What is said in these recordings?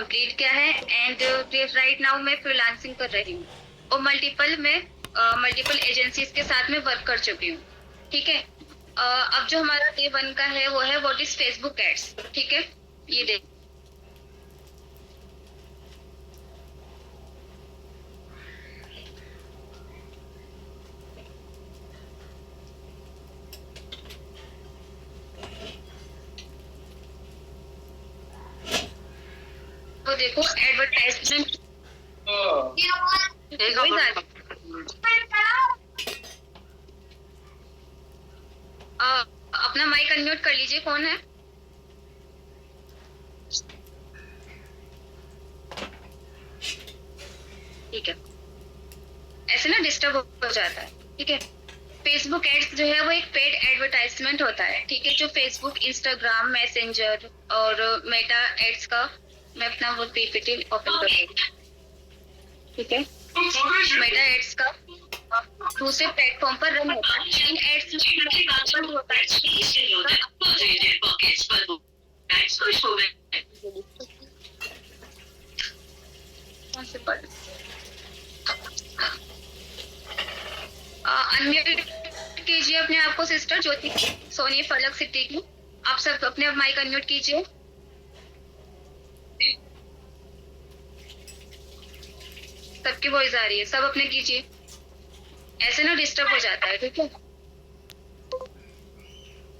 Complete किया है and right now मैं फ्रीलांसिंग कर रही हूँ और मल्टीपल एजेंसीज के साथ में वर्क कर चुकी हूँ। ठीक है। अब जो हमारा डे 1 का है वो है व्हाट इज फेसबुक एड्स। ठीक है, ये देख तो देखो एडवर्टाइजमेंट अपना माइक अनम्यूट कर लीजिए। कौन है? ठीक है, ऐसे ना डिस्टर्ब हो जाता है। ठीक है, फेसबुक एड्स जो है वो एक पेड एडवर्टाइजमेंट होता है। ठीक है, जो फेसबुक, इंस्टाग्राम, मैसेंजर और मेटा एड्स का, मैं अपना वो पीपीटी ओपन कर दूंगी। ठीक है, मेटा एड्स का दूसरे प्लेटफॉर्म पर रन होता है। इन एड्स में होता है अनम्यूट कीजिए अपने आप को सिस्टर ज्योति सोनी फलक सिटी की। आप सब अपने माइक अनम्यूट कीजिए। सबकी वॉइस आ रही है, सब अपने कीजिए, ऐसे ना डिस्टर्ब हो जाता है। ठीक है,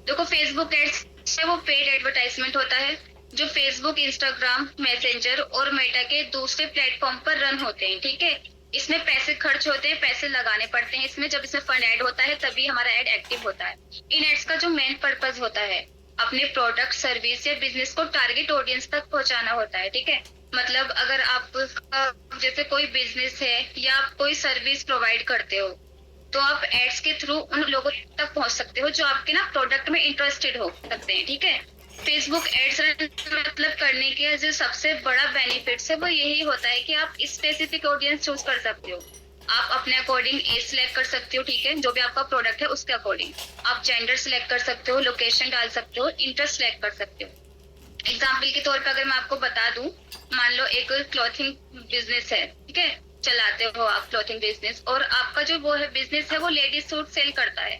देखो फेसबुक एड्स है वो पेड एडवर्टाइजमेंट होता है जो फेसबुक, इंस्टाग्राम, मैसेंजर और मेटा के दूसरे प्लेटफॉर्म पर रन होते हैं। ठीक है, इसमें पैसे खर्च होते हैं, पैसे लगाने पड़ते हैं इसमें। जब इसमें फंड ऐड होता है तभी हमारा ऐड एक्टिव होता है। इन एड्स का जो मेन पर्पस होता है अपने प्रोडक्ट, सर्विस या बिजनेस को टारगेट ऑडियंस तक पहुंचाना होता है। ठीक है, मतलब अगर आप जैसे कोई बिजनेस है या आप कोई सर्विस प्रोवाइड करते हो तो आप एड्स के थ्रू उन लोगों तक पहुंच सकते हो जो आपके ना प्रोडक्ट में इंटरेस्टेड हो सकते हैं। ठीक है, फेसबुक एड्स मतलब करने के जो सबसे बड़ा बेनिफिट्स है वो यही होता है कि आप स्पेसिफिक ऑडियंस चूज कर सकते हो। आप अपने अकॉर्डिंग एज सिलेक्ट कर सकते हो। ठीक है, जो भी आपका प्रोडक्ट है उसके अकॉर्डिंग आप जेंडर सिलेक्ट कर सकते हो, लोकेशन डाल सकते हो, इंटरेस्ट सिलेक्ट कर सकते हो। एग्जाम्पल के तौर पर अगर मैं आपको बता दूं, मान लो एक क्लॉथिंग बिजनेस है। ठीक है, चलाते हो आप क्लॉथिंग बिजनेस और आपका जो वो है बिजनेस है वो लेडीज सूट सेल करता है।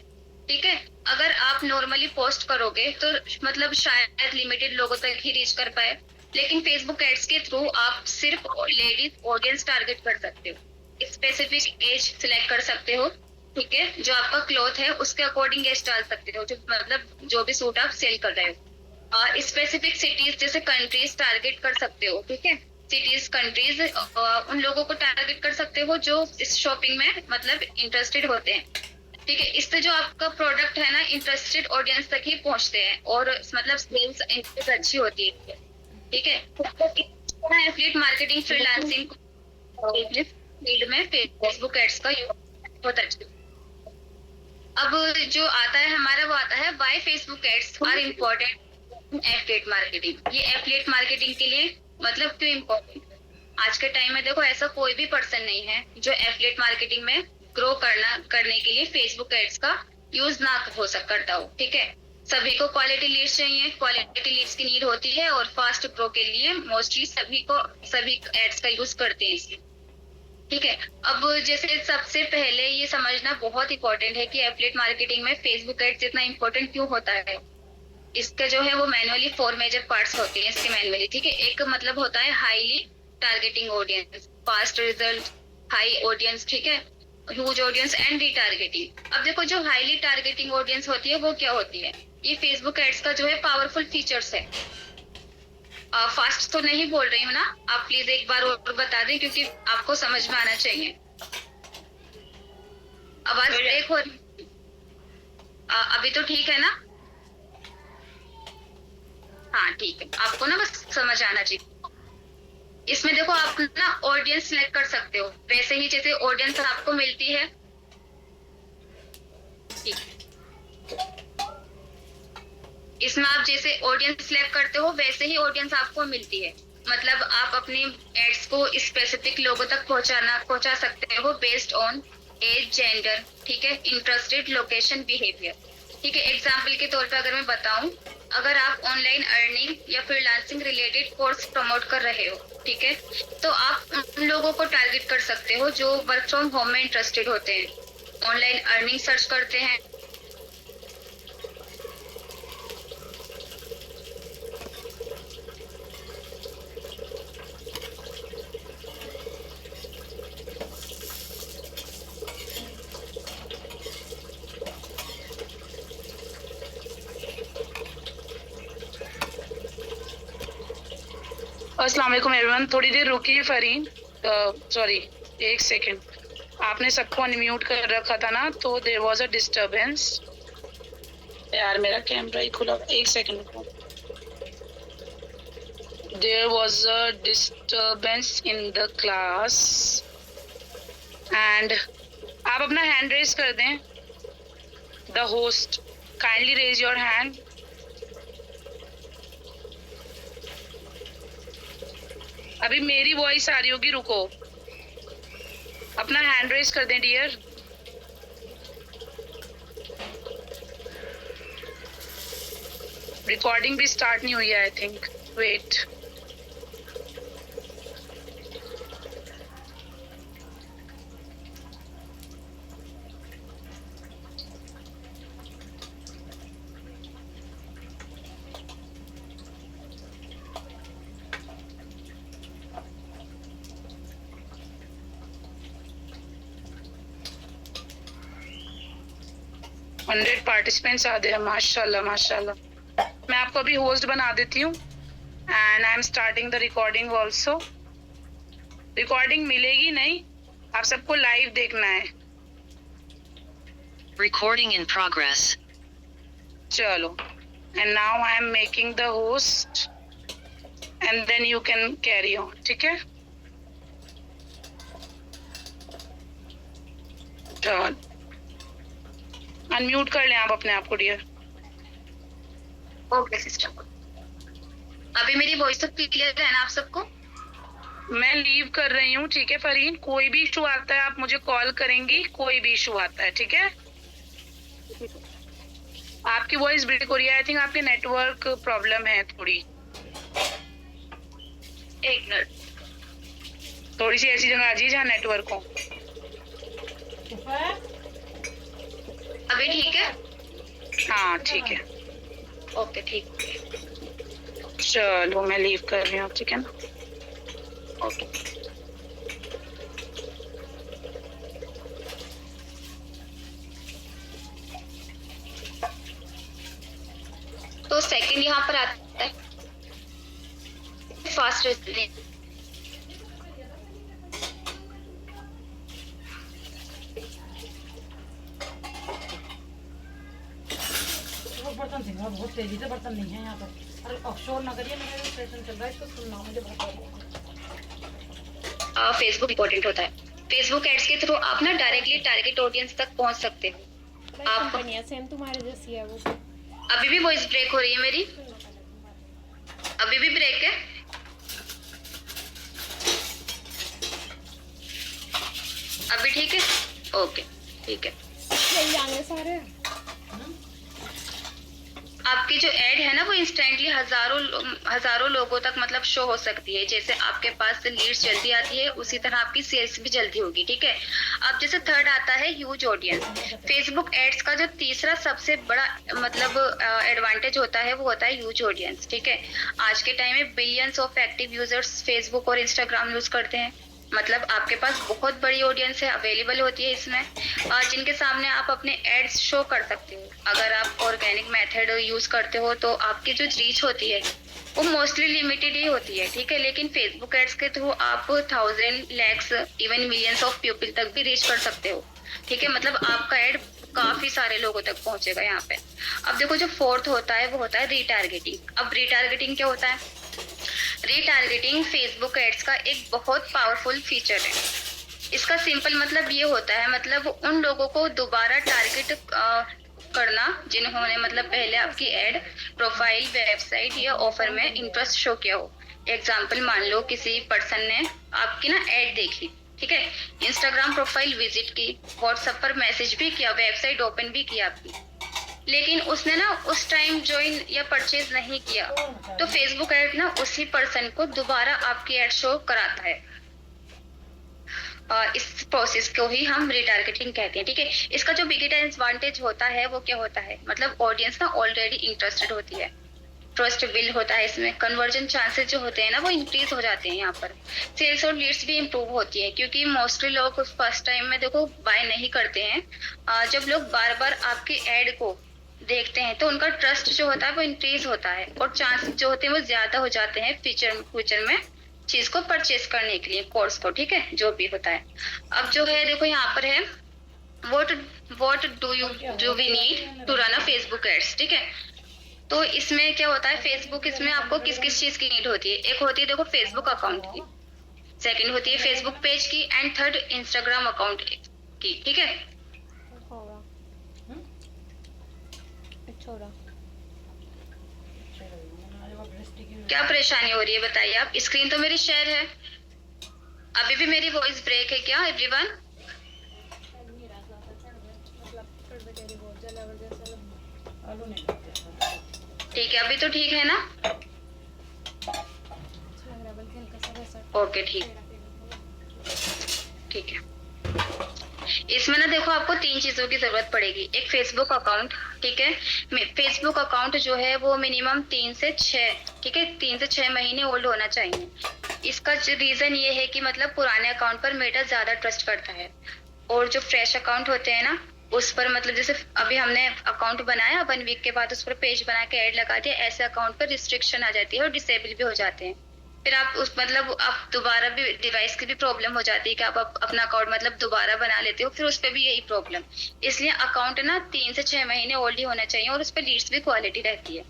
ठीक है, अगर आप नॉर्मली पोस्ट करोगे तो मतलब शायद लिमिटेड लोगों तक ही रीच कर पाए, लेकिन फेसबुक एड्स के थ्रू आप सिर्फ लेडीज ऑडियंस टारगेट कर सकते हो, स्पेसिफिक एज सिलेक्ट कर सकते हो। ठीक है, जो आपका क्लॉथ है उसके अकॉर्डिंग एज डाल सकते हो, जो मतलब जो भी सूट आप सेल कर रहे हो। और स्पेसिफिक सिटीज जैसे कंट्रीज टारगेट कर सकते हो। ठीक है, सिटीज, कंट्रीज, उन लोगों को टारगेट कर सकते हो जो इस शॉपिंग में मतलब इंटरेस्टेड होते हैं। ठीक है, इससे जो आपका प्रोडक्ट है ना इंटरेस्टेड ऑडियंस तक ही पहुंचते हैं और मतलब सेल्स इंक्रीज अच्छी होती है। ठीक है, एफिलिएट मार्केटिंग, फ्रीलांसिंग फील्ड में फेसबुक एड्स का यूज बहुत अच्छा। अब जो आता है हमारा वो आता है why Facebook ads are important affiliate marketing. ये एफिलिएट मार्केटिंग के लिए मतलब क्यों इम्पोर्टेंट? आज के टाइम में देखो ऐसा कोई भी पर्सन नहीं है जो एफिलिएट मार्केटिंग में ग्रो करने के लिए फेसबुक एड्स का यूज ना करता हो। ठीक है, सभी को क्वालिटी लीड्स चाहिए, क्वालिटी लीड्स की नीड होती है और फास्ट ग्रो के लिए मोस्टली सभी एड्स का यूज करते हैं इसमें। ठीक है, अब जैसे सबसे पहले ये समझना बहुत इंपॉर्टेंट है कि एफिलिएट मार्केटिंग में फेसबुक एड्स इतना इंपॉर्टेंट क्यों होता है। इसका जो है वो मैनुअली 4 मेजर पार्ट्स होते हैं इसके मैनुअली। ठीक है, एक मतलब होता है highly targeting audience, fast result, high audience, ठीक है, ह्यूज ऑडियंस एंड रीटारगेटिंग। अब देखो जो हाईली टारगेटिंग ऑडियंस होती है वो क्या होती है, ये फेसबुक एड्स का जो है पावरफुल फीचर्स है। फास्ट तो नहीं बोल रही हूँ ना, आप प्लीज एक बार और बता दें क्योंकि आपको समझ में आना चाहिए। आवाज ब्रेक हो रही, अभी तो ठीक है ना? हाँ ठीक है, आपको ना बस समझ आना चाहिए। इसमें देखो आप ना ऑडियंस सिलेक्ट कर सकते हो वैसे ही जैसे ऑडियंस आपको मिलती है। ठीक, इसमें आप जैसे ऑडियंस सिलेक्ट करते हो वैसे ही ऑडियंस आपको मिलती है। मतलब आप अपनी एड्स को स्पेसिफिक लोगों तक पहुंचा सकते हो बेस्ड ऑन एज, जेंडर, ठीक है, इंटरेस्टेड, लोकेशन, बिहेवियर। ठीक है, एग्जाम्पल के तौर पर अगर मैं बताऊं अगर आप ऑनलाइन अर्निंग या फ्रीलांसिंग रिलेटेड कोर्स प्रमोट कर रहे हो, ठीक है, तो आप उन लोगों को टारगेट कर सकते हो जो वर्क फ्रॉम होम में इंटरेस्टेड होते हैं, ऑनलाइन अर्निंग सर्च करते हैं। अस्सलाम वालेकुम एवरीवन, थोड़ी देर रुकिए फरीन, सॉरी 1 सेकेंड। आपने सबको अनम्यूट कर रखा था ना, तो देयर वाज अ डिस्टरबेंस। यार मेरा कैमरा ही खुला, 1 सेकेंड रुको। There was a disturbance in the class and आप अपना हैंड रेज कर दें। The host kindly raise your hand. अभी मेरी वॉइस आ रही होगी, रुको, अपना हैंड रेज कर दें डियर। रिकॉर्डिंग भी स्टार्ट नहीं हुई है I think, wait. Hundred participants आ गए, माशाल्लाह माशाल्लाह। मैं आपको अभी होस्ट बना देती हूँ and I am starting the recording also. Recording मिलेगी नहीं, आप सबको लाइव देखना है। Recording in progress. चलो, and now I am making the host and then you can carry on, ठीक है। चलो अनम्यूट कर लें आप अपने आप को डियर। ओके सिस्टर, अभी मेरी वॉइस तो क्लियर है ना आप सबको? मैं लीव कर रही हूँ, ठीक है फरीन। कोई भी इशू आता है आप मुझे कॉल करेंगी, कोई भी इशू आता है, ठीक है। आपकी वॉइस ब्रेक हो रही है, आई थिंक आपके नेटवर्क प्रॉब्लम है थोड़ी। एक मिनट, थोड़ी सी ऐसी जगह आ जाइए जहाँ नेटवर्क हो। अभी ठीक है? हाँ ठीक है, ओके ठीक है, चलो मैं लीव कर रही हूँ, ठीक है ना। ओके। तो सेकंड यहाँ पर आता है फास्ट रिजल्ट। बर्तन सिंगा बहुत तेजी से, बर्तन नहीं है यहाँ पर। अरे शोर ना करिए, मेरा स्टेशन चल रहा है, इसको सुनना मुझे बहुत। फेसबुक इंपॉर्टेंट होता है। फेसबुक एड्स के थ्रू आप ना डायरेक्टली टारगेट ऑडियंस तक पहुंच सकते हो। आप कंपनियां सेम तुम्हारे जैसी है वो। अभी भी वॉइस ब्रेक हो रही है मेरी? अभी भी ब्रेक है? अभी ठीक है? ओके ठीक है। यही आने सारे आपकी जो एड है ना वो इंस्टेंटली हजारों लोगों तक मतलब शो हो सकती है। जैसे आपके पास लीड्स जल्दी आती है, उसी तरह आपकी सेल्स भी जल्दी होगी, ठीक है। अब जैसे थर्ड आता है ह्यूज ऑडियंस। फेसबुक एड्स का जो तीसरा सबसे बड़ा मतलब एडवांटेज होता है वो होता है ह्यूज ऑडियंस, ठीक है। आज के टाइम में billions of active users Facebook और इंस्टाग्राम यूज करते हैं। मतलब आपके पास बहुत बड़ी ऑडियंस है अवेलेबल होती है इसमें, जिनके सामने आप अपने एड्स शो कर सकते हो। अगर आप ऑर्गेनिक मेथड यूज करते हो तो आपकी जो रीच होती है वो मोस्टली लिमिटेड ही होती है, ठीक है। लेकिन फेसबुक एड्स के थ्रू आप 1000 lakhs even millions of people तक भी रीच कर सकते हो, ठीक है। मतलब आपका एड काफी सारे लोगों तक पहुंचेगा यहाँ पे। अब देखो जो फोर्थ होता है वो होता है रीटारगेटिंग। अब रीटारगेटिंग क्या होता है? रीटारगेटिंग फेसबुक एड्स का एक बहुत पावरफुल फीचर है। इसका सिंपल मतलब ये होता है, मतलब उन लोगों को दोबारा टारगेट करना जिन्होंने मतलब पहले आपकी एड, प्रोफाइल, वेबसाइट या ऑफर में इंटरेस्ट शो किया हो। एग्जाम्पल मान लो किसी पर्सन ने आपकी ना एड देखी, ठीक है, इंस्टाग्राम प्रोफाइल विजिट की, व्हाट्सएप पर मैसेज भी किया, वेबसाइट ओपन भी किया आपकी, लेकिन उसने ना उस टाइम ज्वाइन या परचेज नहीं किया, तो फेसबुक ऐड ना उसी पर्सन को दोबारा आपकी ऐड शो कराता है। इस प्रोसेस को ही हम रिटारगेटिंग कहते हैं, ठीक है। इसका जो बिगेस्ट एडवांटेज होता है वो क्या होता है, मतलब ऑडियंस ना ऑलरेडी इंटरेस्टेड होती है, ट्रस्ट बिल्ड होता है, इसमें कन्वर्जन चांसेस जो होते हैं ना वो इंक्रीज हो जाते हैं। यहाँ पर सेल्स और लीड्स भी इम्प्रूव होती है, क्योंकि मोस्टली लोग फर्स्ट टाइम में देखो बाय नहीं करते हैं। जब लोग बार बार आपकी एड को देखते हैं तो उनका ट्रस्ट जो होता है वो इंक्रीज होता है, और चांसेस जो होते हैं वो ज्यादा हो जाते हैं फ्यूचर में चीज को परचेज करने के लिए, कोर्स को, ठीक है, जो भी होता है। अब जो है देखो यहाँ पर है what do we need to run a Facebook ads, ठीक है। तो इसमें क्या होता है, फेसबुक इसमें आपको किस किस चीज की नीड होती है। एक होती है देखो फेसबुक अकाउंट की, सेकंड होती है फेसबुक पेज की, एंड थर्ड इंस्टाग्राम अकाउंट की, ठीक है। होगा छोड़ा। क्या परेशानी हो रही है बताइए आप। स्क्रीन तो मेरी शेयर है, अभी भी मेरी वॉइस ब्रेक है क्या एवरीवन? ठीक है, अभी तो ठीक है ना? ओके, ठीक है। इसमें ना देखो आपको 3 चीजों की जरूरत पड़ेगी। एक फेसबुक अकाउंट, ठीक है। फेसबुक अकाउंट जो है वो मिनिमम 3 से 6, ठीक है, 3 से 6 महीने ओल्ड होना चाहिए। इसका रीजन ये है कि मतलब पुराने अकाउंट पर मेटा ज्यादा ट्रस्ट करता है, और जो फ्रेश अकाउंट होते हैं ना उस पर मतलब जैसे अभी हमने अकाउंट बनाया 1 वीक के बाद उस पर पेज बना के ऐड लगा दिया, ऐसे अकाउंट पर रिस्ट्रिक्शन आ जाती है और डिसेबल भी हो जाते हैं। फिर आप उस मतलब आप दोबारा भी डिवाइस की भी प्रॉब्लम हो जाती है कि आप अपना अकाउंट मतलब दोबारा बना लेते हो, फिर उस पर भी यही प्रॉब्लम। इसलिए अकाउंट ना 3 से 6 महीने ओल्ड ही होना चाहिए, और उस पर लीड्स भी क्वालिटी रहती है,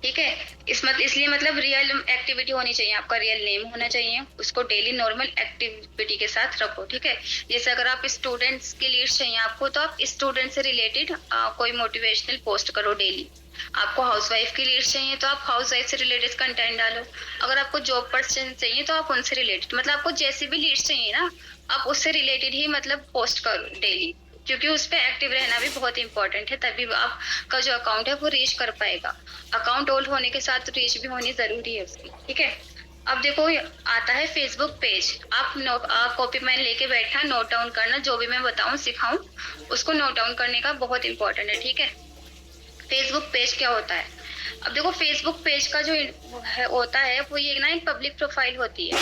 ठीक है। इसलिए मतलब रियल एक्टिविटी होनी चाहिए, आपका रियल नेम होना चाहिए, उसको डेली नॉर्मल एक्टिविटी के साथ रखो, ठीक है। जैसे अगर आप स्टूडेंट्स के लीड्स चाहिए आपको, तो आप स्टूडेंट से रिलेटेड कोई मोटिवेशनल पोस्ट करो डेली। आपको हाउसवाइफ की लीड्स चाहिए तो आप हाउसवाइफ से रिलेटेड कंटेंट डालो। अगर आपको जॉब पर्सन चाहिए तो आप उनसे रिलेटेड, मतलब आपको जैसी भी लीड्स चाहिए ना आप उससे रिलेटेड ही मतलब पोस्ट करो डेली, क्योंकि उस पर एक्टिव रहना भी बहुत इंपॉर्टेंट है, तभी आपका जो अकाउंट है वो रीच कर पाएगा। अकाउंट होल्ड होने के साथ रीच भी होनी जरूरी है उसकी, ठीक है। अब देखो आता है फेसबुक पेज। आप कॉपी पेन लेके बैठना, नोट डाउन करना, जो भी मैं बताऊं सिखाऊं उसको नोट डाउन करने का बहुत इंपॉर्टेंट है, ठीक है। फेसबुक पेज क्या होता है, अब देखो फेसबुक पेज का जो होता है वो ये ना एक पब्लिक प्रोफाइल होती है,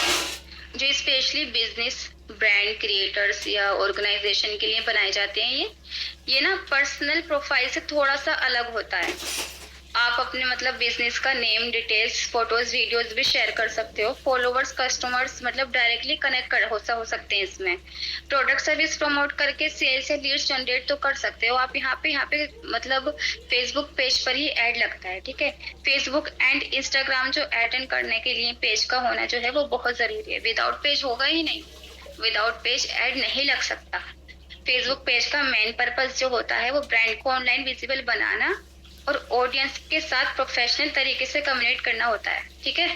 जो स्पेशली बिजनेस, ब्रांड, क्रिएटर्स या ऑर्गेनाइजेशन के लिए बनाए जाते हैं। ये ना पर्सनल प्रोफाइल से थोड़ा सा अलग होता है। आप अपने मतलब बिजनेस का नेम, डिटेल्स, फोटोज, वीडियोस भी शेयर कर सकते हो। फॉलोवर्स, कस्टमर्स मतलब डायरेक्टली कनेक्ट हो सकते हैं इसमें। प्रोडक्ट सर्विस प्रमोट करके सेल्स या लीड्स जनरेट तो कर सकते हो आप। यहाँ पे मतलब फेसबुक पेज पर ही ऐड लगता है, ठीक है। फेसबुक एंड इंस्टाग्राम जो अटेंड करने के लिए पेज का होना जो है वो बहुत जरूरी है। विदाउट पेज होगा ही नहीं, विदाउट पेज ऐड नहीं लग सकता। फेसबुक पेज का मेन पर्पस जो होता है वो ब्रांड को ऑनलाइन विजिबल बनाना और ऑडियंस के साथ प्रोफेशनल तरीके से कम्युनिकेट करना होता है, ठीक है।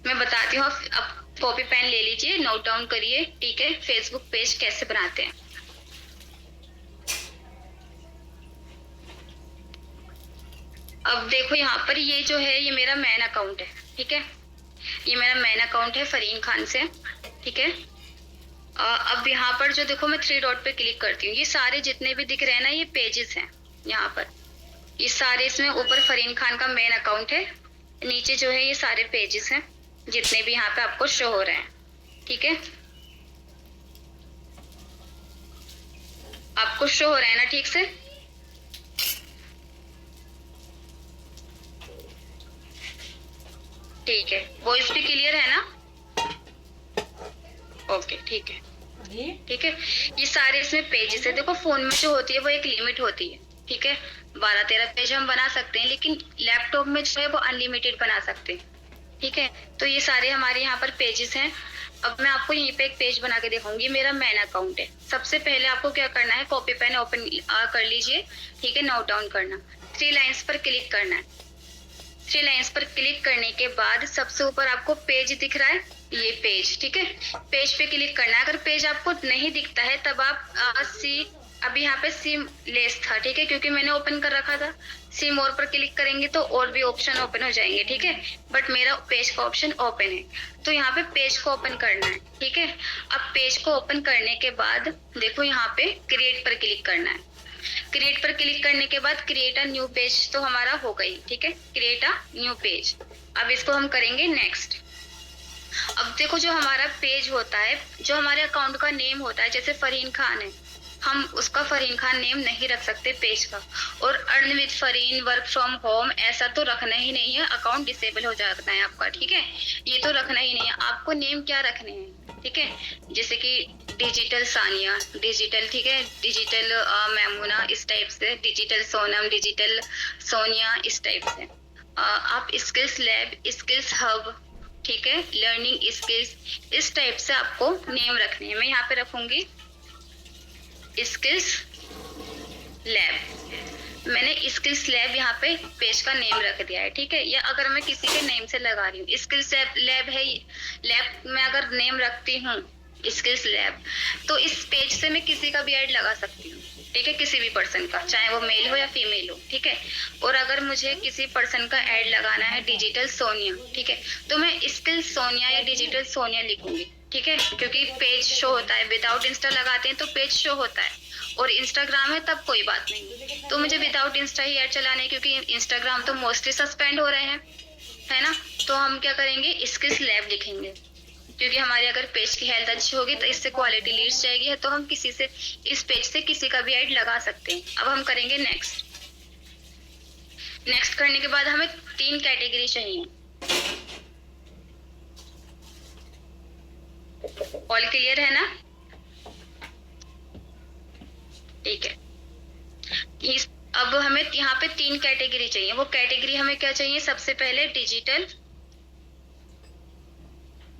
मैं बताती हूँ, आप कॉपी पेन ले लीजिए, नोट डाउन करिए, ठीक है, फेसबुक पेज कैसे बनाते हैं। अब देखो यहाँ पर ये जो है ये मेरा मेन अकाउंट है, ठीक है। ये मेरा मेन अकाउंट है फरीन खान से, ठीक है। अब यहाँ पर जो देखो मैं 3 डॉट पे क्लिक करती हूँ, ये सारे जितने भी दिख रहे हैं ना ये पेजेस हैं। यहाँ पर ये सारे, इसमें ऊपर फरीन खान का मेन अकाउंट है, नीचे जो है ये सारे पेजेस हैं जितने भी यहाँ पे आपको शो हो रहे हैं, ठीक है। आपको शो हो रहा है ना ठीक से? ठीक है, वॉइस भी क्लियर है ना? ओके, ठीक है, ठीक है। ये सारे इसमें पेजेस है। देखो फोन में जो होती है वो एक लिमिट होती है, ठीक है। 12-13 पेज हम बना सकते हैं, लेकिन लैपटॉप में जो है वो अनलिमिटेड बना सकते हैं, ठीक है। तो ये सारे हमारे यहाँ पर पेजेस हैं। अब मैं आपको यहीं पे एक पेज बना के दिखाऊंगी, मेरा मेन अकाउंट है। सबसे पहले आपको क्या करना है, कॉपी पेन ओपन कर लीजिए, ठीक है, नोट डाउन करना। 3 लाइंस पर क्लिक करना है। 3 लाइंस पर क्लिक करने के बाद सबसे ऊपर आपको पेज दिख रहा है, ये पेज, ठीक है। पेज पे क्लिक करना है। अगर पेज आपको नहीं दिखता है तब आप सी अभी यहाँ पे सिम लेस था, ठीक है, क्योंकि मैंने ओपन कर रखा था। सिम और पर क्लिक करेंगे तो और भी ऑप्शन ओपन हो जाएंगे, ठीक है, बट मेरा पेज का ऑप्शन ओपन है, तो यहाँ पे पेज को ओपन करना है, ठीक है। अब पेज को ओपन करने के बाद देखो यहाँ पे क्रिएट पर क्लिक करना है। क्रिएट पर क्लिक करने के बाद क्रिएट अ न्यू पेज तो हमारा हो गई, ठीक है, क्रिएट अ न्यू पेज। अब इसको हम करेंगे नेक्स्ट। अब देखो जो हमारा पेज होता है, जो हमारे अकाउंट का नेम होता है, जैसे फरहीन खान है, हम उसका फरहीन खान नेम नहीं रख सकते पेज का। और earn with Farheen, work from home, ऐसा तो रखना ही नहीं है, अकाउंट डिसेबल हो जाता है आपका, ठीक है, ये तो रखना ही नहीं है। आपको नेम क्या रखने हैं, ठीक है, जैसे कि डिजिटल सानिया, डिजिटल, ठीक है, डिजिटल मैमुना, इस टाइप से, डिजिटल सोनम, डिजिटल सोनिया, इस टाइप से। आप स्किल्स लैब, स्किल्स हब, ठीक है, लर्निंग स्किल्स, इस टाइप से आपको नेम रखने हैं। मैं यहाँ पे रखूंगी स्किल्स लैब। मैंने स्किल्स लैब यहाँ पे पेज का नेम रख दिया है, ठीक है। या अगर मैं किसी के नेम से लगा रही हूँ, स्किल्स लैब है, लैब में अगर नेम रखती हूँ स्किल्स लैब, तो इस पेज से मैं किसी का भी ऐड लगा सकती हूँ, ठीक है, किसी भी पर्सन का, चाहे वो मेल हो या फीमेल हो, ठीक है। और अगर मुझे किसी पर्सन का ऐड लगाना है डिजिटल सोनिया, ठीक है, तो मैं स्किल सोनिया या डिजिटल सोनिया लिखूंगी, ठीक है, क्योंकि पेज शो होता है। विदाउट इंस्टा लगाते हैं तो पेज शो होता है, और इंस्टाग्राम है तब कोई बात नहीं, तो मुझे विदाउट इंस्टा ही ऐड चलाने, क्योंकि इंस्टाग्राम तो मोस्टली सस्पेंड हो रहे हैं, है ना। तो हम क्या करेंगे, स्किल्स लैब लिखेंगे, क्योंकि हमारी अगर पेज की हेल्थ अच्छी होगी तो इससे क्वालिटी लीड्स जाएगी, तो हम किसी से, इस पेज से किसी का भी ऐड लगा सकते हैं। अब हम करेंगे नेक्स्ट। नेक्स्ट करने के बाद हमें 3 कैटेगरी चाहिए। ऑल क्लियर है ना, ठीक है। अब हमें यहाँ पे 3 कैटेगरी चाहिए। वो कैटेगरी हमें क्या चाहिए, सबसे पहले डिजिटल,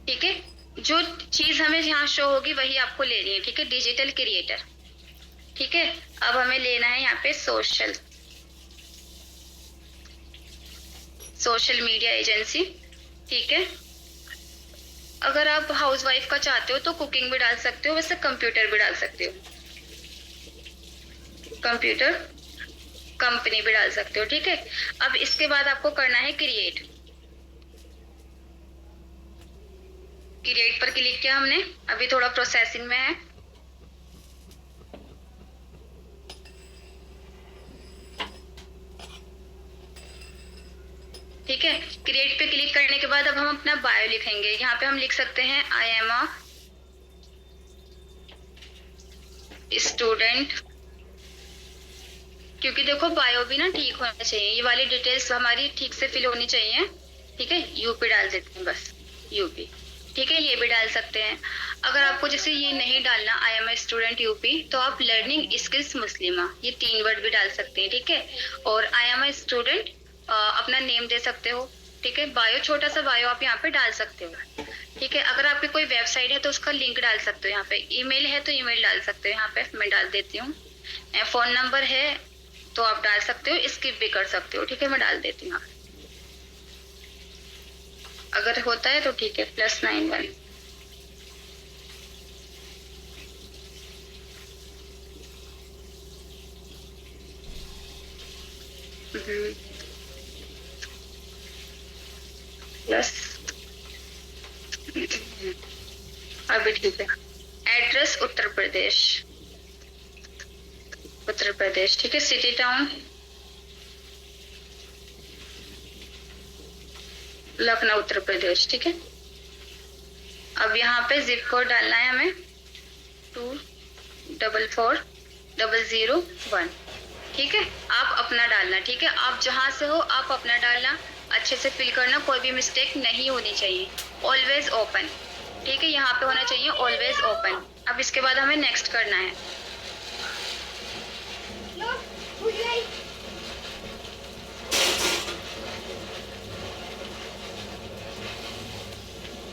ठीक है, जो चीज हमें यहाँ शो होगी वही आपको लेनी है, ठीक है, डिजिटल क्रिएटर, ठीक है। अब हमें लेना है यहाँ पे सोशल, सोशल मीडिया एजेंसी, ठीक है। अगर आप हाउसवाइफ का चाहते हो तो कुकिंग भी डाल सकते हो, वैसे कंप्यूटर भी डाल सकते हो, कंप्यूटर कंपनी भी डाल सकते हो, ठीक है। अब इसके बाद आपको करना है क्रिएट। क्रिएट पर क्लिक किया हमने, अभी थोड़ा प्रोसेसिंग में है। ठीक है, क्रिएट पे क्लिक करने के बाद अब हम अपना बायो लिखेंगे। यहाँ पे हम लिख सकते हैं आई एम अ स्टूडेंट, क्योंकि देखो बायो भी ना ठीक होना चाहिए, ये वाली डिटेल्स हमारी ठीक से फिल होनी चाहिए, ठीक है। यूपी डाल देते हैं बस, यूपी, ठीक है, ये भी डाल सकते हैं। अगर आपको जैसे ये नहीं डालना I am a student UP, तो आप लर्निंग स्किल्स मुस्लिमा, ये 3 वर्ड भी डाल सकते हैं, ठीक है। और आई एम ए स्टूडेंट अपना नेम दे सकते हो, ठीक है। बायो, छोटा सा बायो आप यहाँ पे डाल सकते हो, ठीक है। अगर आपकी कोई वेबसाइट है तो उसका लिंक डाल सकते हो यहाँ पे, ईमेल है तो ईमेल डाल सकते हो, यहाँ पे मैं डाल देती हूँ। फोन नंबर है तो आप डाल सकते हो, स्किप भी कर सकते हो, ठीक है, मैं डाल देती हूँ। अगर होता है तो ठीक है, +91। प्लस, अभी ठीक है। एड्रेस उत्तर प्रदेश, उत्तर प्रदेश, ठीक है। सिटी टाउन लखनऊ उत्तर प्रदेश, ठीक है। अब यहाँ पे जिप कोड डालना है हमें 244001, ठीक है। आप अपना डालना, ठीक है, आप जहाँ से हो आप अपना डालना, अच्छे से फिल करना, कोई भी मिस्टेक नहीं होनी चाहिए। ऑलवेज ओपन, ठीक है, यहाँ पे होना चाहिए ऑलवेज ओपन। अब इसके बाद हमें नेक्स्ट करना है।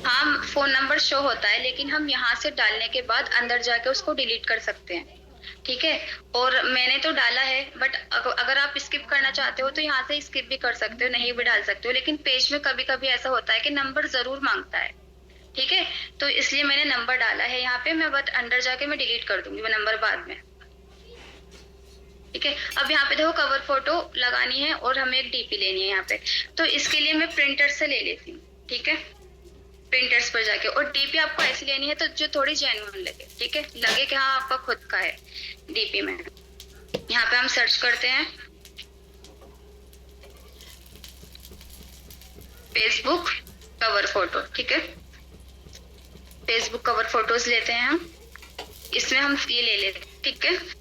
हाँ, फोन नंबर शो होता है, लेकिन हम यहाँ से डालने के बाद अंदर जाके उसको डिलीट कर सकते हैं, ठीक है। और मैंने तो डाला है, बट अगर आप स्किप करना चाहते हो तो यहाँ से स्किप भी कर सकते हो, नहीं भी डाल सकते हो। लेकिन पेज में कभी कभी ऐसा होता है कि नंबर जरूर मांगता है, ठीक है, तो इसलिए मैंने नंबर डाला है यहाँ पे। मैं बट अंदर जाके मैं डिलीट कर दूंगी वो नंबर बाद में। ठीक है। अब यहाँ पे देखो कवर फोटो लगानी है और हमें एक डीपी लेनी है यहाँ पे, तो इसके लिए मैं प्रिंटर से ले लेती हूँ, ठीक है। प्रिंटर्स पर जाके, और डीपी आपको ऐसी लेनी है तो जो थोड़ी जेन्युइन लगे, ठीक है, लगे कि हाँ आपका खुद का है डीपी में। यहाँ पे हम सर्च करते हैं फेसबुक कवर फोटो, ठीक है। फेसबुक कवर फोटोज लेते हैं हम, इसमें हम ये ले लेते हैं, ठीक है।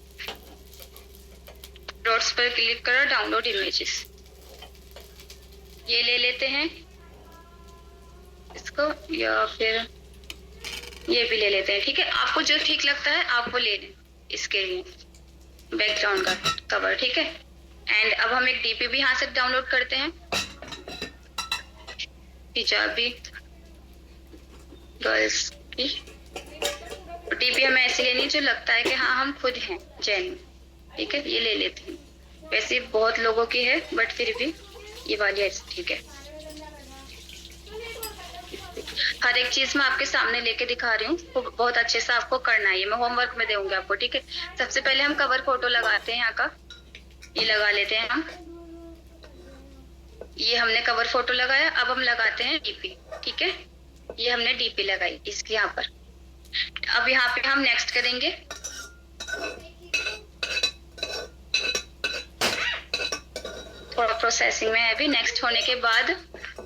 डॉट्स पर क्लिक करो, डाउनलोड इमेजेस, ये ले लेते हैं इसको, या फिर ये भी ले लेते हैं, ठीक है। आपको जो ठीक लगता है आप वो ले लें इसके लिए, बैकग्राउंड का कवर, ठीक है। एंड अब हम एक डीपी भी यहाँ से डाउनलोड करते हैं, हिजाबी गर्ल्स की डीपी हमें ऐसी लेनी है जो लगता है कि हाँ हम खुद हैं जेन्युइन, ठीक है। ये ले लेते हैं, वैसे बहुत लोगों की है बट फिर भी ये वाली है, ठीक है। हर एक चीज मैं आपके सामने लेके दिखा रही हूँ, बहुत अच्छे से आपको करना है, ये मैं होमवर्क में दूंगी आपको, ठीक है। सबसे पहले हम कवर फोटो लगाते हैं, यहाँ का ये लगा लेते हैं हम, ये हमने कवर फोटो लगाया। अब हम लगाते हैं डीपी, ठीक है। ये हमने डीपी लगाई इसके यहाँ पर। अब यहाँ पे हम नेक्स्ट करेंगे, थोड़ा प्रोसेसिंग में है अभी। नेक्स्ट होने के बाद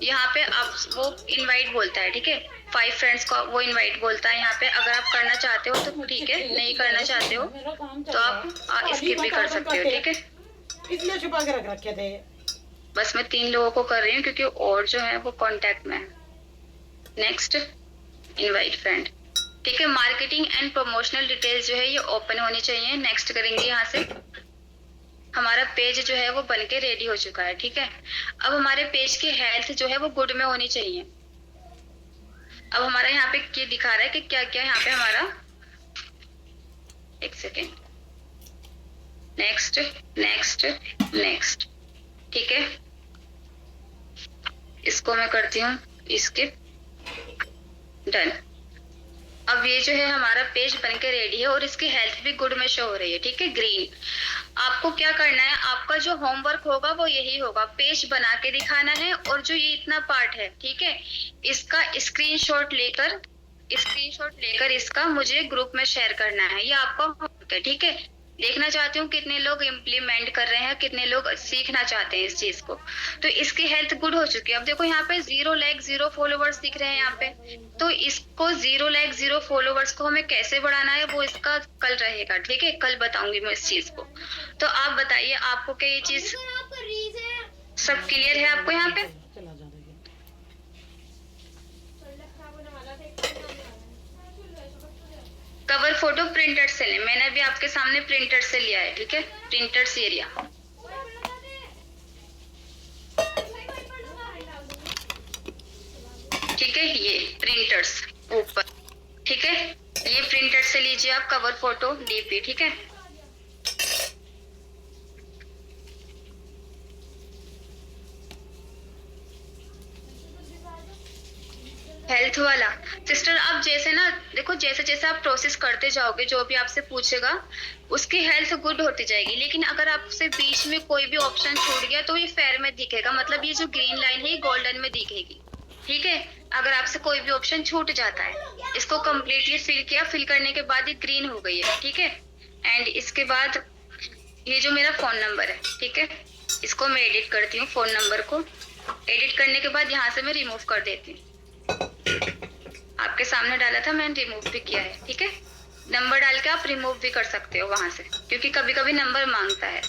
यहाँ पे आप वो इनवाइट बोलता है, ठीक है, 5 फ्रेंड्स को वो इनवाइट बोलता है यहाँ पे। अगर आप करना चाहते हो तो ठीक है, नहीं करना चाहते हो तो आप स्किप भी कर सकते हो, ठीक है। इसलिए छुपा के रख रखे थे। बस मैं 3 लोगों को कर रही हूँ क्योंकि और जो है वो कांटेक्ट में है। नेक्स्ट इनवाइट फ्रेंड, ठीक है। मार्केटिंग एंड प्रमोशनल डिटेल्स जो है ये ओपन होनी चाहिए। नेक्स्ट करेंगे, यहाँ से हमारा पेज जो है वो बनके रेडी हो चुका है, ठीक है। अब हमारे पेज की हेल्थ जो है वो गुड में होनी चाहिए। अब हमारा यहाँ पे क्या दिखा रहा है कि क्या क्या यहाँ पे हमारा, एक सेकेंड, नेक्स्ट नेक्स्ट नेक्स्ट, ठीक है। इसको मैं करती हूँ स्किप, डन। अब ये जो है हमारा पेज बनके रेडी है और इसकी हेल्थ भी गुड में शो हो रही है, ठीक है, ग्रीन। आपको क्या करना है, आपका जो होमवर्क होगा वो यही होगा, पेज बना के दिखाना है और जो ये इतना पार्ट है, ठीक है, इसका स्क्रीनशॉट लेकर इसका मुझे ग्रुप में शेयर करना है। ये आपका होमवर्क है, ठीक है। देखना चाहती हूँ कितने लोग इम्प्लीमेंट कर रहे हैं, कितने लोग सीखना चाहते हैं इस चीज को। तो इसकी हेल्थ गुड हो चुकी है। अब देखो यहाँ पे 0 लाइक 0 फॉलोवर्स दिख रहे हैं यहाँ पे, तो इसको 0 लाइक 0 फॉलोवर्स को हमें कैसे बढ़ाना है वो इसका कल रहेगा, ठीक है, कल बताऊंगी मैं इस चीज को। तो आप बताइए आपको क्या ये चीज सब क्लियर है आपको यहाँ पे? चला जा रही है। कवर फोटो प्रिंटर से लें, मैंने अभी आपके सामने प्रिंटर से लिया है, ठीक है, प्रिंटर्स एरिया। ठीक है, ये प्रिंटर्स ऊपर, ठीक है, ये प्रिंटर से लीजिए आप कवर फोटो डीपी, ठीक है। हेल्थ वाला सिस्टर, आप जैसे ना देखो, जैसे जैसे आप प्रोसेस करते जाओगे जो भी आपसे पूछेगा उसकी हेल्थ गुड होती जाएगी। लेकिन अगर आपसे बीच में कोई भी ऑप्शन छूट गया तो ये फेयर में दिखेगा, मतलब ये जो ग्रीन लाइन है ये गोल्डन में दिखेगी, ठीक है। अगर आपसे कोई भी ऑप्शन छूट जाता है, इसको कम्प्लीटली फिल किया, फिल करने के बाद ये ग्रीन हो गई है, ठीक है। एंड इसके बाद ये जो मेरा फोन नंबर है, ठीक है, इसको मैं एडिट करती हूँ। फोन नंबर को एडिट करने के बाद यहाँ से मैं रिमूव कर देती हूँ। आपके सामने डाला था, मैंने रिमूव भी किया है, ठीक है। नंबर डाल के आप रिमूव भी कर सकते हो वहां से, क्योंकि कभी कभी नंबर मांगता है।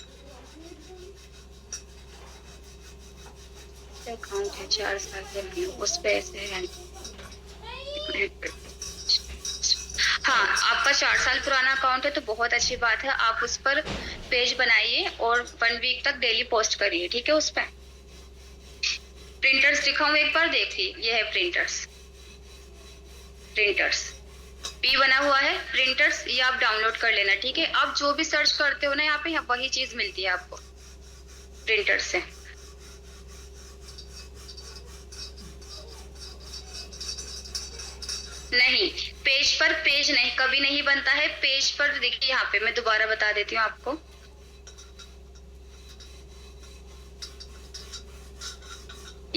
अकाउंट है 4 साल से, उस पे ऐसे है। हाँ, आपका 4 साल पुराना अकाउंट है तो बहुत अच्छी बात है। आप उस पर पेज बनाइए और 1 वीक तक डेली पोस्ट करिए, ठीक है। उस पर प्रिंटर्स दिखाऊं एक बार, देखिए ये है प्रिंटर्स पी बना हुआ है प्रिंटर्स, ये आप डाउनलोड कर लेना, ठीक है। आप जो भी सर्च करते हो ना यहाँ पे वही चीज मिलती है आपको प्रिंटर्स से। नहीं, पेज पर पेज नहीं, कभी नहीं बनता है पेज पर। देखिए यहाँ पे मैं दोबारा बता देती हूँ आपको,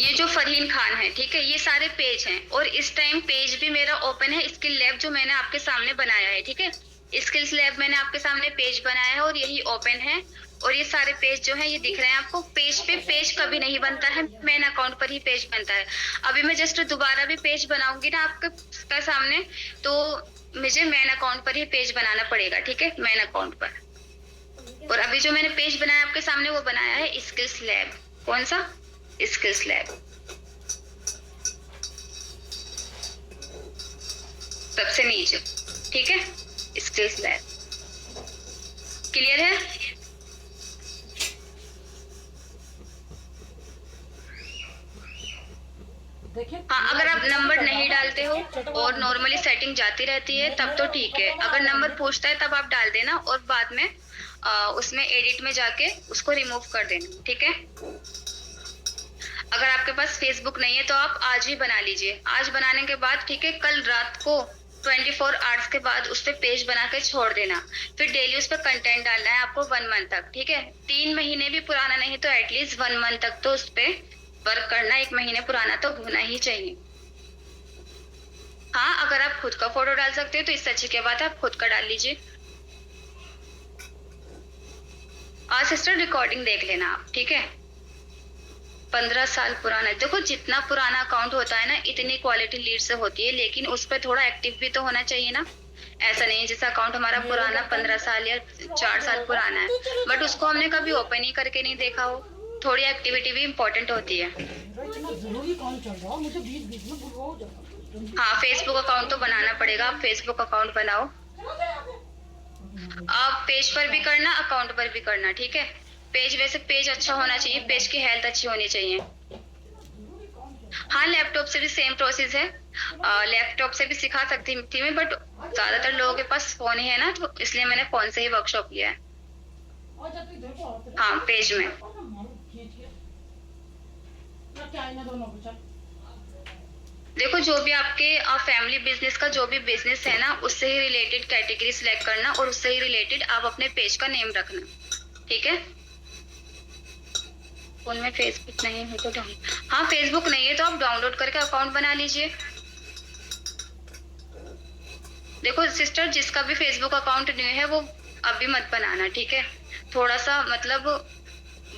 ये जो फरहीन खान है, ठीक है, ये सारे पेज हैं और इस टाइम पेज भी मेरा ओपन है स्किल लैब जो मैंने आपके सामने बनाया है, ठीक है। स्किल्स लैब मैंने आपके सामने पेज बनाया है और यही ओपन है और ये सारे पेज जो है ये दिख रहे हैं आपको। पेज पे पेज कभी नहीं बनता है, मेन अकाउंट पर ही पेज बनता है। अभी मैं जस्ट दोबारा भी पेज बनाऊंगी ना आपके सामने, तो मुझे मेन अकाउंट पर ही पेज बनाना पड़ेगा, ठीक है, मेन अकाउंट पर। और अभी जो मैंने पेज बनाया आपके सामने वो बनाया है स्किल्स लैब। कौन सा? Skills lab. सबसे नीचे, ठीक है, स्किल्स लैब। क्लियर है? देखिए हाँ, अगर आप नंबर नहीं डालते हो और नॉर्मली सेटिंग जाती रहती है तब तो ठीक है। अगर नंबर पूछता है तब आप डाल देना और बाद में उसमें एडिट में जाके उसको रिमूव कर देना, ठीक है। अगर आपके पास फेसबुक नहीं है तो आप आज ही बना लीजिए। आज बनाने के बाद, ठीक है, कल रात को 24 आवर्स के बाद उस पर पेज बना के छोड़ देना। फिर डेली उस पर कंटेंट डालना है आपको 1 मंथ तक, ठीक है। 3 महीने भी पुराना नहीं तो एटलीस्ट 1 मंथ तक तो उस पर वर्क करना। 1 महीने पुराना तो होना ही चाहिए। हाँ, अगर आप खुद का फोटो डाल सकते हो तो इससे अच्छी क्या बात है, आप खुद का डाल लीजिए। सिस्टर रिकॉर्डिंग देख लेना आप, ठीक है। 15 साल पुराना। देखो जितना पुराना अकाउंट होता है ना इतनी क्वालिटी लीड से होती है, लेकिन उस पर थोड़ा एक्टिव भी तो होना चाहिए ना। ऐसा नहीं है जैसा अकाउंट हमारा पुराना 15 साल या 4 साल पुराना है बट उसको हमने कभी ओपन ही करके नहीं देखा हो। थोड़ी एक्टिविटी भी इम्पोर्टेंट होती है। इतना जरूरी काम चल रहा है, मुझे बीच में भूल हो जाता। हाँ, फेसबुक अकाउंट तो बनाना पड़ेगा। आप फेसबुक अकाउंट बनाओ। आप पेज पर भी करना, अकाउंट पर भी करना, ठीक है। पेज वैसे पेज अच्छा होना चाहिए, पेज की हेल्थ अच्छी होनी चाहिए। हाँ, लैपटॉप से भी सेम प्रोसेस है। लैपटॉप से भी सिखा सकती थी मैं, बट ज्यादातर लोगों के पास फोन ही है ना, तो इसलिए मैंने फोन से ही वर्कशॉप किया है। हाँ, पेज में। देखो जो भी आपके फैमिली बिजनेस का जो भी बिजनेस है ना उससे ही रिलेटेड कैटेगरी सिलेक्ट करना और उससे ही रिलेटेड आप अपने पेज का नेम रखना, ठीक है। फोन में फेसबुक नहीं है तो हाँ, फेसबुक नहीं है तो आप डाउनलोड करके अकाउंट बना लीजिए। देखो सिस्टर, जिसका भी फेसबुक अकाउंट न्यू है वो अभी मत बनाना, ठीक है। थोड़ा सा मतलब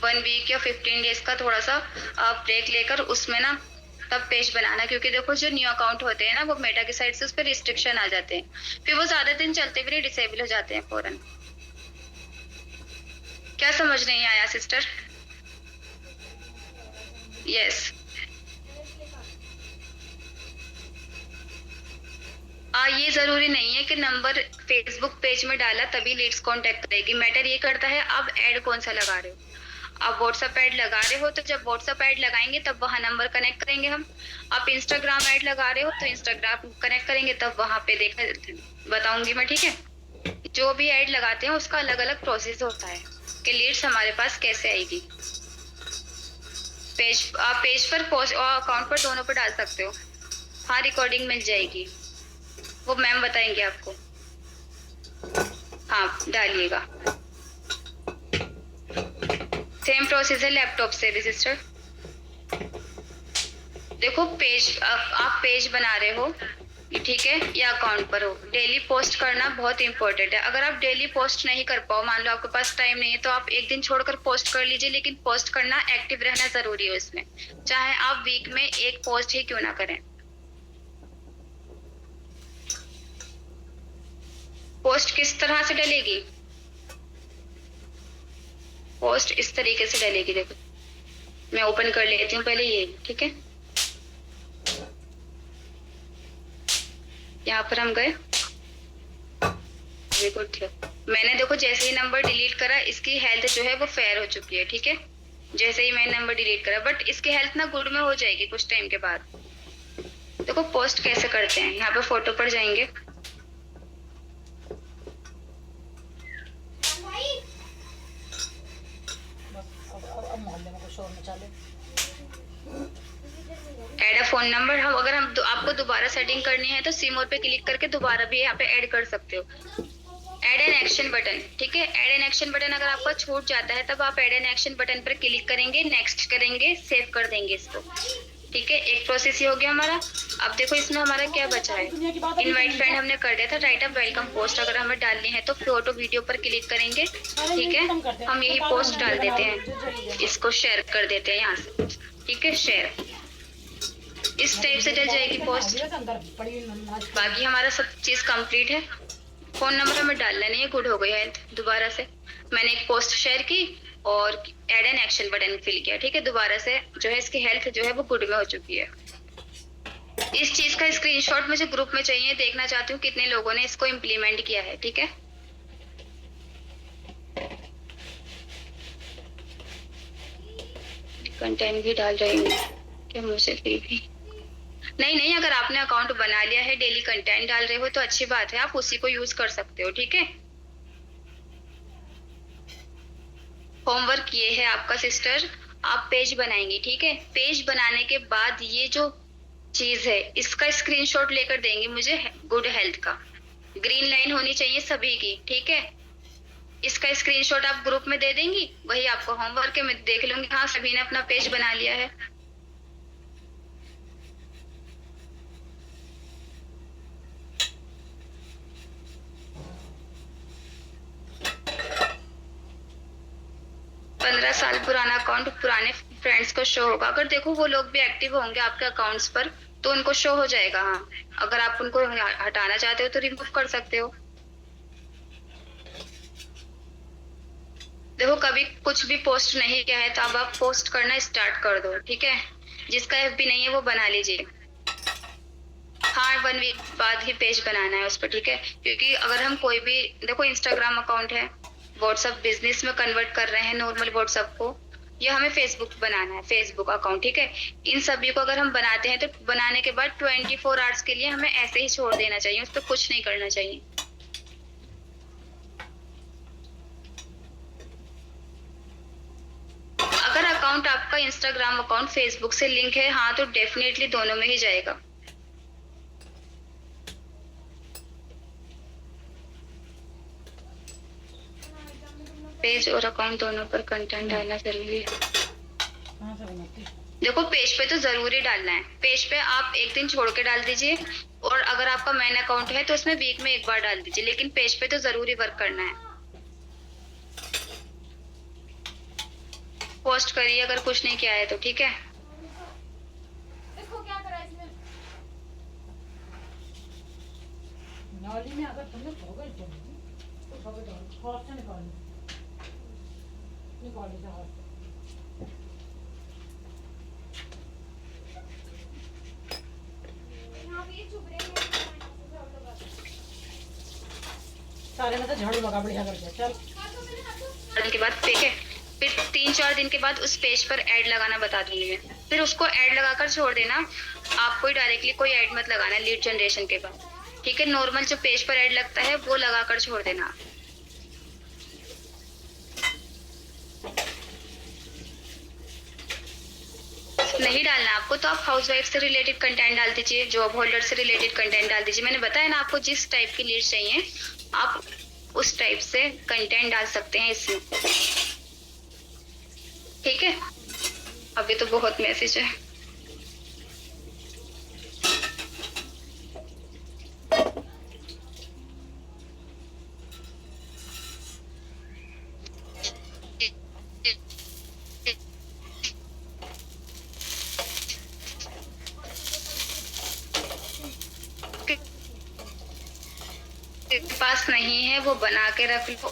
1 वीक या 15 डेज का थोड़ा सा ब्रेक लेकर उसमें ना तब पेज बनाना, क्योंकि देखो जो न्यू अकाउंट होते हैं ना वो मेटा की साइड से उस पर रिस्ट्रिक्शन आ जाते हैं, फिर वो ज्यादा दिन चलते भी नहीं, डिसेबल हो जाते हैं फौरन। क्या समझ नहीं आया सिस्टर? यस। ये जरूरी नहीं है कि नंबर फेसबुक पेज में डाला तभी लीड्स कांटेक्ट करेगी। मैटर ये करता है आप ऐड कौन सा लगा रहे हो। आप व्हाट्सएप ऐड लगा रहे हो तो जब व्हाट्सएप ऐड लगाएंगे तब वहां नंबर कनेक्ट करेंगे हम। आप इंस्टाग्राम ऐड लगा रहे हो तो इंस्टाग्राम कनेक्ट करेंगे तब वहां पे देखा बताऊंगी मैं, ठीक है। जो भी ऐड लगाते हैं उसका अलग अलग प्रोसेस होता है कि लीड्स हमारे पास कैसे आएगी। आप पेज पर पोस्ट और अकाउंट पर दोनों पर डाल सकते हो। हाँ, रिकॉर्डिंग मिल जाएगी, वो मैम बताएंगे आपको। हाँ, डालिएगा। सेम प्रोसेस है लैपटॉप से भी सिस्टर। देखो पेज आप पेज बना रहे हो, ठीक है, या अकाउंट पर हो, डेली पोस्ट करना बहुत इंपॉर्टेंट है। अगर आप डेली पोस्ट नहीं कर पाओ, मान लो आपके पास टाइम नहीं है, तो आप एक दिन छोड़कर पोस्ट कर लीजिए, लेकिन पोस्ट करना, एक्टिव रहना जरूरी है उसमें, चाहे आप वीक में 1 पोस्ट ही क्यों ना करें। पोस्ट किस तरह से डलेगी? पोस्ट इस तरीके से डलेगी। देखो मैं ओपन कर लेती हूँ पहले ये, ठीक है। यहाँ पर हम गए, वेरी गुड। मैंने देखो जैसे ही नंबर डिलीट करा इसकी हेल्थ जो है वो फेयर हो चुकी है, ठीक है। जैसे ही मैंने नंबर डिलीट करा, बट इसकी हेल्थ ना गुड में हो जाएगी कुछ टाइम के बाद। देखो पोस्ट कैसे करते हैं, यहाँ पे फोटो पर जाएंगे, मोहल्ले में कुछ और मचाले। Add a phone number. हम अगर आपको दोबारा सेटिंग करनी है तो सिम मोड पे क्लिक करके दोबारा भी यहाँ पे ऐड कर सकते हो। एड एन एक्शन बटन, ठीक है। एड एन एक्शन बटन अगर आपका छूट जाता है तब आप एड एन एक्शन बटन पर क्लिक करेंगे, नेक्स्ट करेंगे, सेव कर देंगे इसको, ठीक है। एक प्रोसेस ये हो गया हमारा। अब देखो इसमें हमारा क्या बचा है, इनवाइट फ्रेंड हमने कर दिया था, राइट अप वेलकम पोस्ट अगर हमें डालनी है तो फोटो वीडियो पर क्लिक करेंगे, ठीक है। हम यही पोस्ट डाल देते हैं, इसको शेयर कर देते हैं यहाँ से, ठीक है, शेयर। इस टाइप से डल जाएगी पोस्ट। बाकी हमारा सब चीज कंप्लीट है। फोन नंबर हमें डालना नहीं है, गुड हो गई है। दोबारा से मैंने एक पोस्ट शेयर की और add an action button fill किया, ठीक है। दोबारा से जो है इसकी हेल्थ जो है वो गुड में हो चुकी है। इस चीज का स्क्रीनशॉट मुझे ग्रुप में चाहिए, देखना चाहती हूँ कितने लोगों ने इसको इम्प्लीमेंट किया है, ठीक है। कंटेंट भी डाल रही हूँ क्या मुझे फिर भी नहीं, अगर आपने अकाउंट बना लिया है, डेली कंटेंट डाल रहे हो तो अच्छी बात है, आप उसी को यूज कर सकते हो, ठीक है। होमवर्क ये है आपका सिस्टर, आप पेज बनाएंगी, ठीक है। पेज बनाने के बाद ये जो चीज है इसका स्क्रीनशॉट लेकर देंगे मुझे, गुड हेल्थ का, ग्रीन लाइन होनी चाहिए सभी की, ठीक है। इसका स्क्रीनशॉट आप ग्रुप में दे देंगी, वही आपको होमवर्क है, मैं देख लूंगी हाँ सभी ने अपना पेज बना लिया है। साल पुराना अकाउंट पुराने फ्रेंड्स को शो होगा। अगर देखो वो लोग भी एक्टिव होंगे आपके अकाउंट्स पर तो उनको शो हो जाएगा। हाँ, अगर आप उनको हटाना चाहते हो तो रिमूव कर सकते हो। देखो कभी कुछ भी पोस्ट नहीं किया है तो अब आप पोस्ट करना स्टार्ट कर दो, ठीक है। जिसका एफबी नहीं है वो बना लीजिए। हाँ 1 वीक बाद ही पेज बनाना है उस पर, ठीक है। क्योंकि अगर हम कोई भी देखो इंस्टाग्राम अकाउंट है, व्हाट्सएप बिजनेस में कन्वर्ट कर रहे हैं नॉर्मल व्हाट्सएप को, या हमें फेसबुक बनाना है, फेसबुक अकाउंट, ठीक है। इन सभी को अगर हम बनाते हैं तो बनाने के बाद 24 आवर्स के लिए हमें ऐसे ही छोड़ देना चाहिए, उस पर कुछ नहीं करना चाहिए। अगर अकाउंट आपका इंस्टाग्राम अकाउंट फेसबुक से लिंक है हाँ तो डेफिनेटली दोनों में ही जाएगा। पेज और अकाउंट दोनों पर कंटेंट डालना जरूरी है। देखो पेज पे तो जरूरी डालना है। पेज पे आप एक दिन छोड़ के डाल दीजिए, और अगर आपका मेन अकाउंट है तो उसमें वीक में एक बार डाल दीजिए, लेकिन पेज पे तो जरूरी वर्क करना है। पोस्ट करिए अगर कुछ नहीं किया है तो, ठीक है। इसको क्या करा इसमें? नाली में अगर तुमने खोगल तो खोगल डाल, हाथ से निकाल लीजिए हाथ से। सारे में तो झाड़ू लगा बढ़िया करके चल। के बाद फेंके, फिर 3-4 दिन के बाद उस पेज पर ऐड लगाना बता दूंगी मैं, फिर उसको ऐड लगाकर छोड़ देना। आपको डायरेक्टली कोई ऐड मत लगाना लीड जनरेशन के बाद, ठीक है। नॉर्मल जो पेज पर ऐड लगता है वो लगाकर छोड़ देना। नहीं डालना आपको तो आप हाउसवाइफ से रिलेटेड कंटेंट डाल दीजिए, जॉब होल्डर से रिलेटेड कंटेंट डाल दीजिए। मैंने बताया ना आपको जिस टाइप की लीड चाहिए आप उस टाइप से कंटेंट डाल सकते हैं इसमें, ठीक है। अभी तो बहुत मैसेज है। पास नहीं है वो बना के रख लो।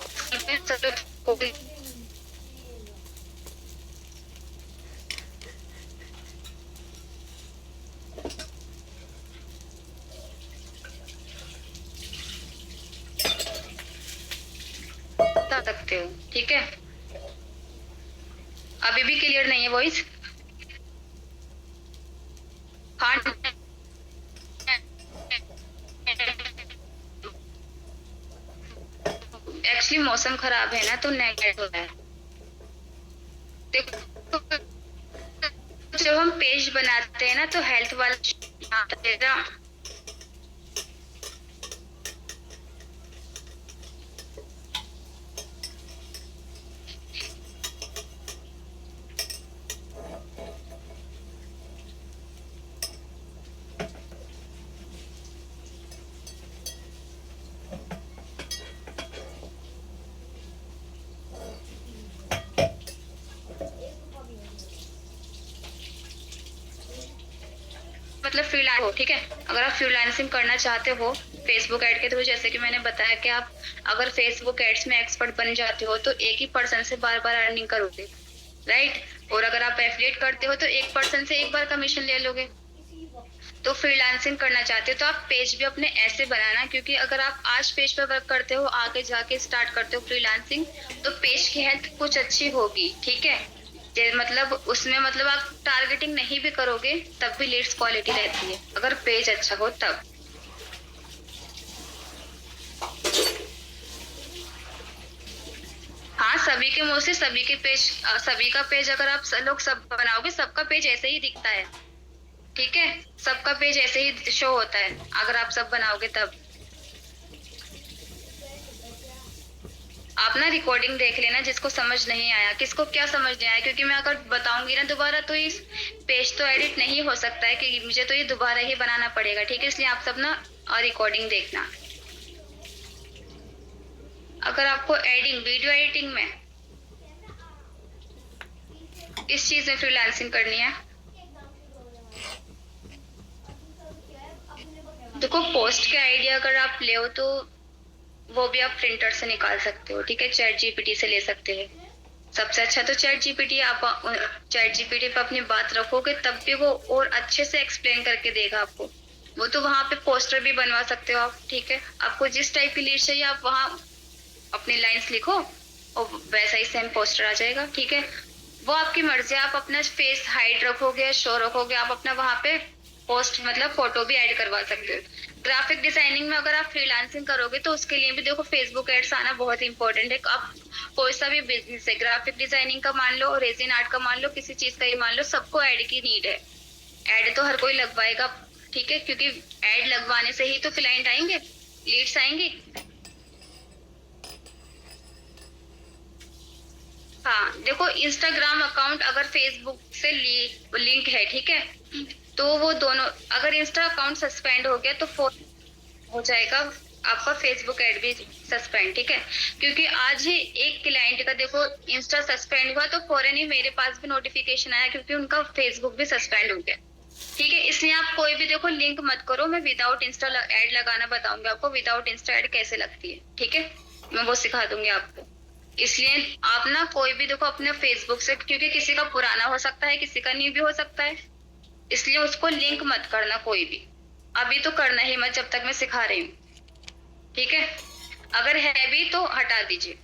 बता सकते हो, ठीक है। अभी भी क्लियर नहीं है वॉइस? हाँ एक्चुअली मौसम खराब है ना तो नेगेटिव हो रहा है। देखो जब हम पेज बनाते हैं ना तो हेल्थ वाला मतलब फ्रीलांस हो, ठीक है। अगर आप फ्रीलांसिंग करना चाहते हो फेसबुक ऐड के थ्रू, जैसे कि मैंने बताया कि आप अगर फेसबुक एड्स में एक्सपर्ट बन जाते हो तो एक ही पर्सन से बार बार अर्निंग करोगे, राइट। और अगर आप एफिलिएट करते हो तो एक पर्सन से एक बार कमीशन ले लोगे। तो फ्रीलांसिंग करना चाहते हो तो आप पेज भी अपने ऐसे बनाना, क्योंकि अगर आप आज पेज पे वर्क करते हो, आगे जाके स्टार्ट करते हो फ्रीलांसिंग, तो पेज की हेल्थ कुछ अच्छी होगी, ठीक है। मतलब उसमें मतलब आप टारगेटिंग नहीं भी करोगे तब भी लीड्स क्वालिटी रहती है, अगर पेज अच्छा हो तब। हाँ, सभी के मोस्टली सभी के पेज, सभी का पेज अगर आप लोग सब बनाओगे, सबका पेज ऐसे ही दिखता है, ठीक है। सबका पेज ऐसे ही शो होता है अगर आप सब बनाओगे तब। आप ना रिकॉर्डिंग देख लेना, जिसको समझ नहीं आया, किसको क्या समझ नहीं आया, क्योंकि मैं अगर बताऊंगी ना दोबारा तो इस पेज तो एडिट नहीं हो सकता है, कि मुझे तो ये दोबारा ही बनाना पड़ेगा, ठीक है। इसलिए आप सब ना रिकॉर्डिंग देखना। अगर आपको एडिटिंग, वीडियो एडिटिंग में किस चीज में फ्रीलांसिंग करनी है, देखो पोस्ट के आइडिया अगर आप ले हो तो वो भी आप प्रिंटर से निकाल सकते हो, ठीक है। चैट जीपीटी से ले सकते हैं, सबसे अच्छा तो चैट जीपीटी। आप चैट जीपीटी पे अपनी बात रखोगे तब भी वो और अच्छे से एक्सप्लेन करके देगा आपको। वो तो वहां पे पोस्टर भी बनवा सकते हो आप, ठीक है। आपको जिस टाइप की लीड चाहिए आप वहां अपनी लाइंस लिखो और वैसा ही सेम पोस्टर आ जाएगा, ठीक है। वो आपकी मर्जी है, आप अपना फेस हाइड रखोगे, शो रखोगे, आप अपना वहां पे पोस्ट मतलब फोटो भी ऐड करवा सकते हो। ग्राफिक डिजाइनिंग में अगर आप फ्रीलांसिंग करोगे तो उसके लिए भी देखो फेसबुक एड्स आना बहुत इंपॉर्टेंट है। आप कोई सा भी बिजनेस है, ग्राफिक डिजाइनिंग का मान लो, रेजिन आर्ट का मान लो, किसी चीज का ही मान लो, सबको ऐड की नीड है। ऐड तो हर कोई लगवाएगा, ठीक है, क्योंकि ऐड लगवाने से ही तो क्लाइंट आएंगे, लीड्स आएंगी। हाँ देखो, इंस्टाग्राम अकाउंट अगर फेसबुक से लिंक है, ठीक है, तो वो दोनों, अगर इंस्टा अकाउंट सस्पेंड हो गया तो हो जाएगा आपका फेसबुक ऐड भी सस्पेंड, ठीक है। क्योंकि आज ही एक क्लाइंट का देखो इंस्टा सस्पेंड हुआ तो फौरन ही मेरे पास भी नोटिफिकेशन आया, क्योंकि उनका फेसबुक भी सस्पेंड हो गया, ठीक है। इसलिए आप कोई भी देखो लिंक मत करो। मैं विदाउट इंस्टा ऐड लगाना बताऊंगी आपको, विदाउट इंस्टा ऐड कैसे लगती है, ठीक है, मैं वो सिखा दूंगी आपको। इसलिए आप ना कोई भी देखो अपने फेसबुक से, क्योंकि किसी का पुराना हो सकता है, किसी का न्यू भी हो सकता है, इसलिए उसको लिंक मत करना कोई भी, अभी तो करना ही मत जब तक मैं सिखा रही हूँ, ठीक है। अगर है भी तो हटा दीजिए।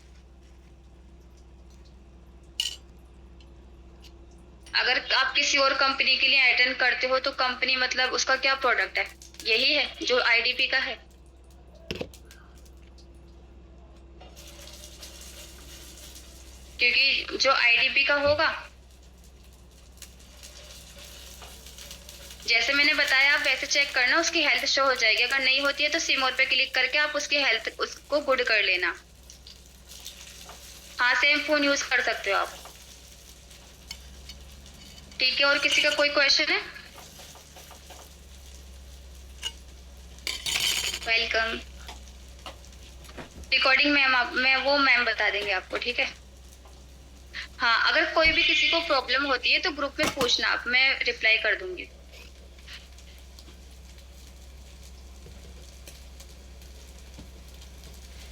अगर आप किसी और कंपनी के लिए अटेंड करते हो तो कंपनी मतलब उसका क्या प्रोडक्ट है, यही है जो आईडीपी का है। क्योंकि जो आईडीपी का होगा, जैसे मैंने बताया आप वैसे चेक करना, उसकी हेल्थ शो हो जाएगी। अगर नहीं होती है तो सी मोर पे क्लिक करके आप उसकी हेल्थ उसको गुड कर लेना। हाँ, सेम फोन यूज कर सकते हो आप, ठीक है। और किसी का कोई क्वेश्चन है? वेलकम। रिकॉर्डिंग मैम बता देंगे आपको, ठीक है। हाँ, अगर कोई भी किसी को प्रॉब्लम होती है तो ग्रुप में पूछना आप, मैं रिप्लाई कर दूंगी।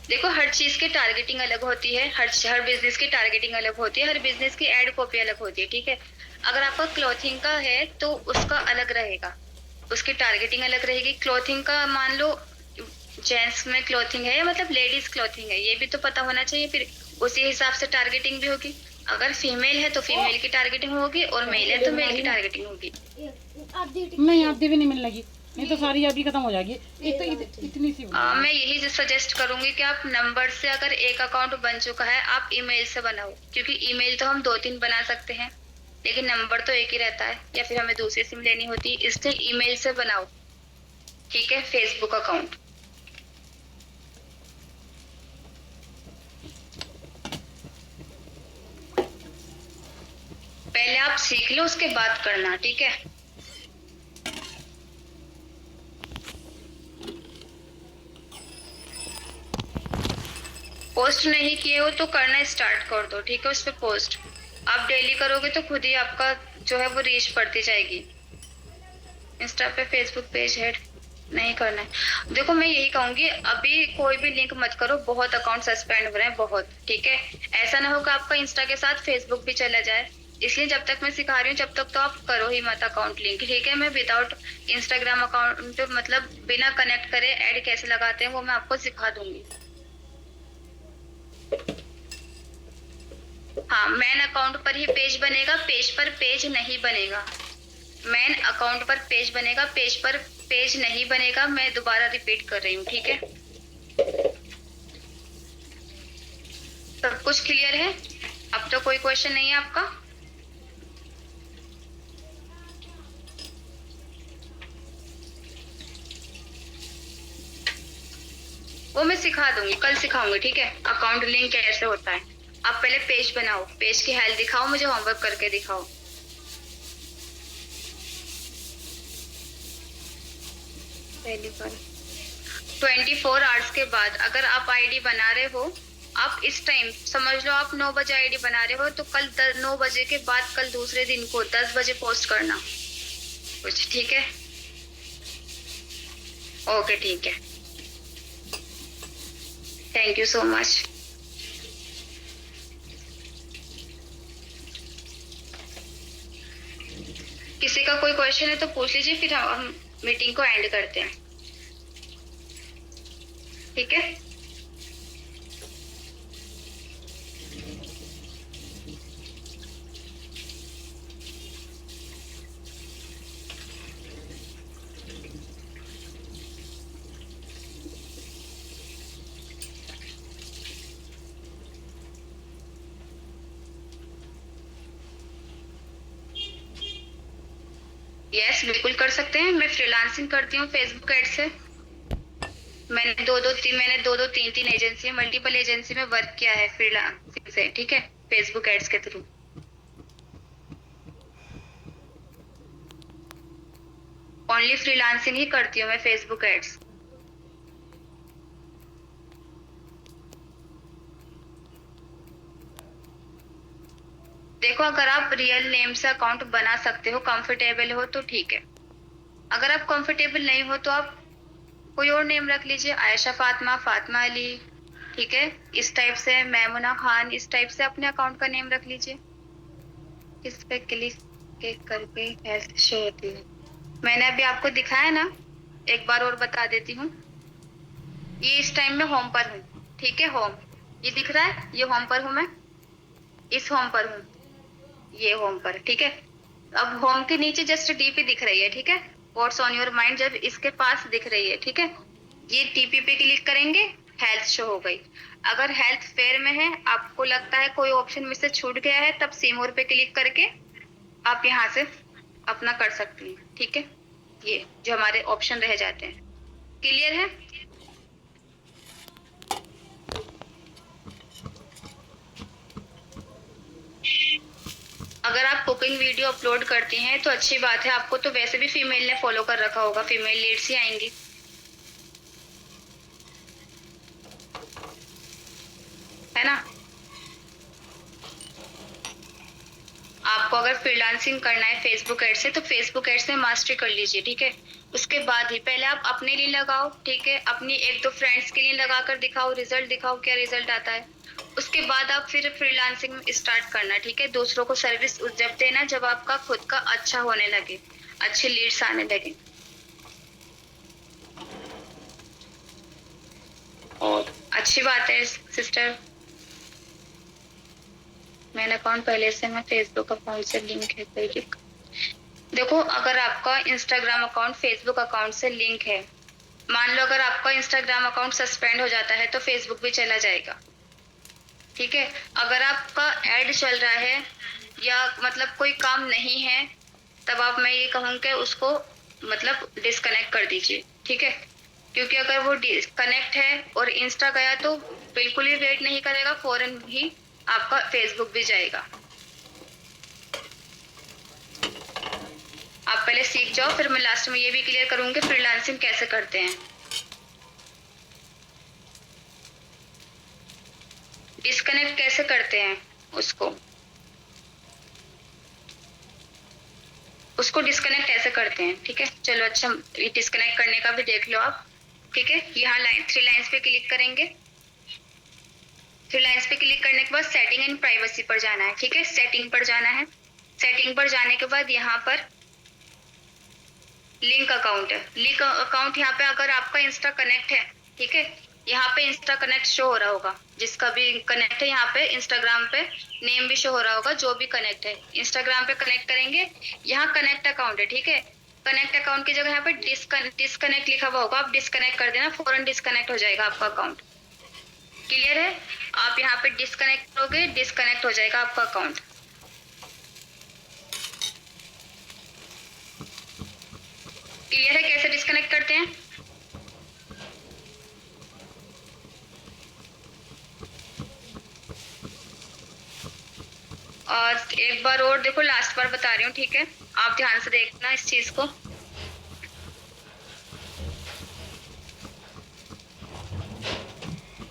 देखो हर चीज की टारगेटिंग अलग होती है, हर बिजनेस की टारगेटिंग अलग होती है, हर बिजनेस की एड कॉपी अलग होती है, ठीक है। अगर आपका क्लॉथिंग का है तो उसका अलग रहेगा, उसकी टारगेटिंग अलग रहेगी। क्लॉथिंग का मान लो जेंट्स में क्लॉथिंग है या मतलब लेडीज क्लॉथिंग है, ये भी तो पता होना चाहिए, फिर उसी हिसाब से टारगेटिंग भी होगी। अगर फीमेल है तो फीमेल की टारगेटिंग होगी और मेल है तो मेल की टारगेटिंग होगी। नहीं आधी भी नहीं मिलने लगी, नहीं तो सारी अभी खत्म हो जाएगी। एक तो इतनी सी मैं यही सजेस्ट करूंगी कि आप नंबर से, अगर एक अकाउंट बन चुका है आप ईमेल से बनाओ, क्योंकि ईमेल तो हम 2-3 बना सकते हैं लेकिन नंबर तो एक ही रहता है, या फिर हमें दूसरी सिम लेनी होती है, इसलिए ईमेल से बनाओ, ठीक है, फेसबुक अकाउंट। पहले आप सीख लो उसके बाद करना, ठीक है। पोस्ट नहीं किए हो तो करना स्टार्ट कर दो, ठीक है। उस पर पोस्ट आप डेली करोगे तो खुद ही आपका जो है वो रीच बढ़ती जाएगी। इंस्टा पे फेसबुक पेज ऐड नहीं करना है। देखो मैं यही कहूंगी, अभी कोई भी लिंक मत करो, बहुत अकाउंट सस्पेंड हो रहे हैं बहुत, ठीक है। ऐसा ना हो कि आपका इंस्टा के साथ फेसबुक भी चला जाए, इसलिए जब तक मैं सिखा रही हूँ जब तक तो आप करो ही मत अकाउंट लिंक, ठीक है। मैं विदाउट इंस्टाग्राम अकाउंट मतलब बिना कनेक्ट करे ऐड कैसे लगाते हैं वो मैं आपको सिखा दूंगी। हाँ, मेन अकाउंट पर ही पेज बनेगा, पेज पर पेज नहीं बनेगा। मेन अकाउंट पर पेज बनेगा, पेज पर पेज नहीं बनेगा। मैं दोबारा रिपीट कर रही हूँ, ठीक है। सब कुछ क्लियर है? अब तो कोई क्वेश्चन नहीं है आपका? वो मैं सिखा दूंगी, कल सिखाऊंगी, ठीक है। अकाउंट लिंक कैसे होता है। आप पहले पेज बनाओ, पेज की हेल्प दिखाओ, मुझे होमवर्क करके दिखाओ। पहली बार 24 आवर्स के बाद अगर आप आईडी बना रहे हो, आप इस टाइम समझ लो आप 9 बजे आईडी बना रहे हो, तो कल 9 बजे के बाद कल दूसरे दिन को 10 बजे पोस्ट करना कुछ, ठीक है। ओके ठीक है, थैंक यू सो मच। किसी का कोई क्वेश्चन है तो पूछ लीजिए, फिर हम मीटिंग को एंड करते हैं, ठीक है। यस बिल्कुल कर सकते हैं। मैं फ्रीलांसिंग करती हूँ फेसबुक एड से। मैंने दो दो तीन तीन एजेंसी, मल्टीपल एजेंसी में वर्क किया है फ्रीलांसिंग से, ठीक है, फेसबुक एड्स के थ्रू। ओनली फ्रीलांसिंग ही करती हूँ मैं फेसबुक एड्स। देखो अगर आप रियल नेम से अकाउंट बना सकते हो, कंफर्टेबल हो तो ठीक है। अगर आप कंफर्टेबल नहीं हो तो आप कोई और नेम रख लीजिए, आयशा फातिमा, फातिमा अली, ठीक है, इस टाइप से, मैमुना खान, इस टाइप से अपने अकाउंट का नेम रख लीजिए। इस पे क्लिक करके हेल्थ शो होती है। मैंने अभी आपको दिखाया ना, एक बार और बता देती हूँ। ये इस टाइम में होम पर हूँ, ठीक है, होम ये दिख रहा है, ये होम पर हूँ मैं, इस होम पर हूँ, ये होम पर, ठीक है। अब होम के नीचे जस्ट टीपी दिख रही है, ठीक है, व्हाट्स ऑन योर माइंड जब इसके पास दिख रही है, ठीक है, ये टीपी पे क्लिक करेंगे, हेल्थ शो हो गई। अगर हेल्थ फेयर में है, आपको लगता है कोई ऑप्शन में से छूट गया है, तब सी मोर पे क्लिक करके आप यहाँ से अपना कर सकती हैं, ठीक है। ये जो हमारे ऑप्शन रह जाते हैं, क्लियर है? अगर आप कुकिंग वीडियो अपलोड करती हैं तो अच्छी बात है, आपको तो वैसे भी फीमेल ने फॉलो कर रखा होगा, फीमेल लीड्स ही आएंगी, है ना। आपको अगर फ्रीलांसिंग करना है फेसबुक एड से तो फेसबुक एड्स में मास्टरी कर लीजिए, ठीक है। उसके बाद ही पहले आप अपने लिए लगाओ, ठीक है, अपनी एक दो फ्रेंड्स के लिए लगाकर दिखाओ, रिजल्ट दिखाओ क्या रिजल्ट आता है। उसके बाद आप फिर फ्रीलांसिंग स्टार्ट करना, ठीक है। दूसरों को सर्विस जब देना जब आपका खुद का अच्छा होने लगे, अच्छे लीड्स आने लगे। और अच्छी बात है सिस्टर, मेन अकाउंट पहले से मैं फेसबुक अकाउंट से लिंक है, कोई देखो अगर आपका इंस्टाग्राम अकाउंट फेसबुक अकाउंट से लिंक है, मान लो अगर आपका इंस्टाग्राम अकाउंट सस्पेंड हो जाता है तो फेसबुक भी चला जाएगा, ठीक है। अगर आपका ऐड चल रहा है या मतलब कोई काम नहीं है, तब आप, मैं ये कहूँगी उसको मतलब डिस्कनेक्ट कर दीजिए, ठीक है। क्योंकि अगर वो डिस्कनेक्ट है और इंस्टा गया तो बिल्कुल ही वेट नहीं करेगा, फौरन ही आपका फेसबुक भी जाएगा। आप पहले सीख जाओ, फिर मैं लास्ट में ये भी क्लियर करूंगी फ्रीलांसिंग कैसे करते हैं, डिस्कनेक्ट कैसे करते हैं उसको। उसको डिस्कनेक्ट ऐसे करते हैं, ठीक है। चलो अच्छा, ये डिस्कनेक्ट करने का भी देख लो आप, ठीक है। यहाँ थ्री लाइंस पे क्लिक करेंगे। थ्री लाइंस पे क्लिक करने के बाद सेटिंग एंड प्राइवेसी पर जाना है, ठीक है। सेटिंग पर जाना है। सेटिंग पर जाने के बाद यहाँ पर लिंक अकाउंट है। लिंक अकाउंट यहाँ पे अगर आपका इंस्टा कनेक्ट है, ठीक है, यहाँ पे इंस्टा कनेक्ट शो हो रहा होगा। जिसका भी कनेक्ट है यहाँ पे इंस्टाग्राम पे नेम भी शो हो रहा होगा, जो भी कनेक्ट है। इंस्टाग्राम पे कनेक्ट करेंगे, यहाँ कनेक्ट अकाउंट है, ठीक है। कनेक्ट अकाउंट की जगह यहाँ पे डिस्कनेक्ट लिखा हुआ होगा, आप डिस्कनेक्ट कर देना, फौरन डिस्कनेक्ट हो जाएगा आपका अकाउंट। क्लियर है? आप यहाँ पे डिस्कनेक्ट करोगे, डिस्कनेक्ट हो जाएगा आपका अकाउंट। क्लियर है कैसे डिस्कनेक्ट करते हैं? और एक बार और देखो, लास्ट बार बता रही हूँ, ठीक है। आप ध्यान से देखना इस चीज को।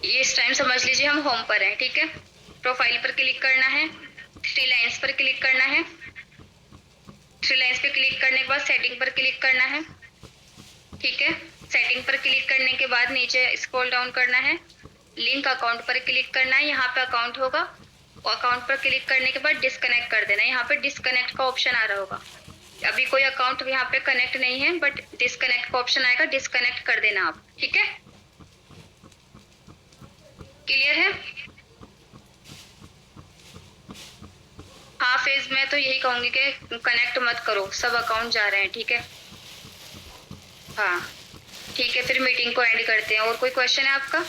ये इस टाइम समझ लीजिए हम होम पर हैं, ठीक है। प्रोफाइल पर क्लिक करना है, थ्री लाइंस पर क्लिक करना है। थ्री लाइंस पे क्लिक करने के बाद सेटिंग पर क्लिक करना है, ठीक है। सेटिंग पर क्लिक करने के बाद नीचे स्क्रॉल डाउन करना है, लिंक अकाउंट पर क्लिक करना है। यहाँ पे अकाउंट होगा, अकाउंट पर क्लिक करने के बाद डिस्कनेक्ट कर देना है। यहाँ पे डिस्कनेक्ट का ऑप्शन आ रहा होगा। अभी कोई अकाउंट यहाँ पे कनेक्ट नहीं है, बट डिस्कनेक्ट का ऑप्शन आएगा, डिस्कनेक्ट कर देना आप, ठीक है। क्लियर है? हाँ फेज, मैं तो यही कहूंगी कि कनेक्ट मत करो, सब अकाउंट जा रहे हैं, ठीक है। हाँ ठीक है, फिर मीटिंग को एंड करते हैं। और कोई क्वेश्चन है आपका?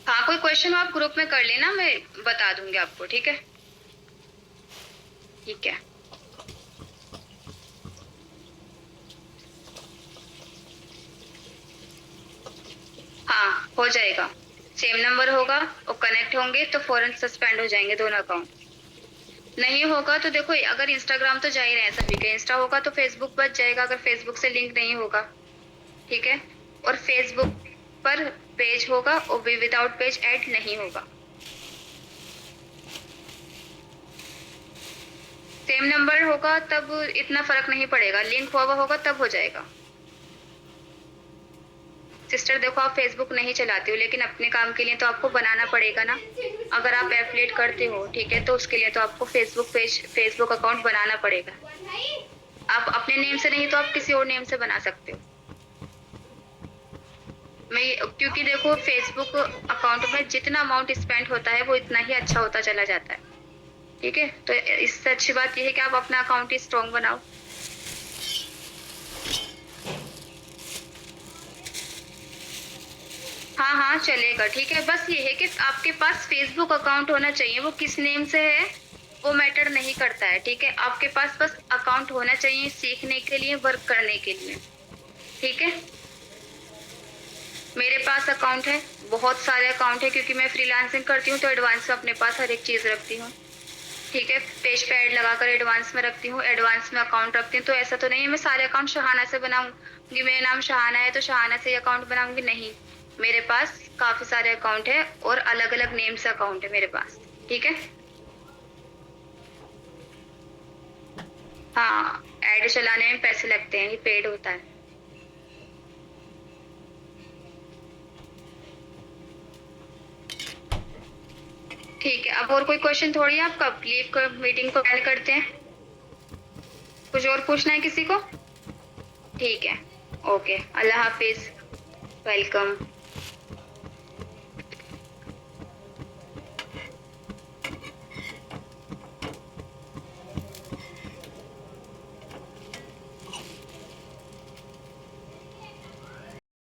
हाँ कोई क्वेश्चन आप ग्रुप में कर लेना, मैं बता दूंगी आपको, ठीक है। ठीक है, हाँ हो जाएगा। सेम नंबर होगा और कनेक्ट होंगे तो फौरन सस्पेंड हो जाएंगे दोनों अकाउंट। नहीं होगा तो देखो, अगर इंस्टाग्राम तो जा ही रहे हैं सभी के, इंस्टा होगा तो फेसबुक बच जाएगा, अगर फेसबुक से लिंक नहीं होगा, ठीक है। और फेसबुक पर पेज होगा और विदाउट पेज ऐड नहीं होगा। सेम नंबर होगा तब इतना फर्क नहीं पड़ेगा, लिंक हुआ होगा तब हो जाएगा। सिस्टर देखो, आप फेसबुक नहीं चलाते हो, लेकिन अपने काम के लिए तो आपको बनाना पड़ेगा ना। अगर आप एफिलिएट करते हो, ठीक है, तो उसके लिए तो आपको फेसबुक अकाउंट बनाना पड़ेगा। आप अपने नेम से नहीं तो आप किसी और नेम से बना सकते हो। क्योंकि देखो, फेसबुक अकाउंट में जितना अमाउंट स्पेंड होता है वो इतना ही अच्छा होता चला जाता है, ठीक है। तो इससे अच्छी बात यह है कि आप अपना अकाउंट ही स्ट्रॉन्ग बनाओ। हाँ हाँ चलेगा, ठीक है। बस ये है कि आपके पास फेसबुक अकाउंट होना चाहिए, वो किस नेम से है वो मैटर नहीं करता है, ठीक है। आपके पास बस अकाउंट होना चाहिए, सीखने के लिए, वर्क करने के लिए, ठीक है। मेरे पास अकाउंट है, बहुत सारे अकाउंट है, क्योंकि मैं फ्रीलांसिंग करती हूँ तो एडवांस में अपने पास हर एक चीज़ रखती हूँ, ठीक है। पेज पे ऐड लगाकर एडवांस में रखती हूँ, एडवांस में अकाउंट रखती हूँ। तो ऐसा तो नहीं है मैं सारे अकाउंट शहाना से बनाऊंगी, मेरा नाम शहाना है तो शहाना से अकाउंट बनाऊंगी, नहीं। मेरे पास काफी सारे अकाउंट है और अलग अलग नेम से अकाउंट है मेरे पास, ठीक है। हाँ, ऐड चलाने में पैसे लगते हैं, ये पेड होता है। ठीक है, अब और कोई क्वेश्चन थोड़ी है आपका? मीटिंग को एंड करते हैं। कुछ और पूछना है किसी को? ठीक है, ओके, अल्लाह हाफिज, वेलकम।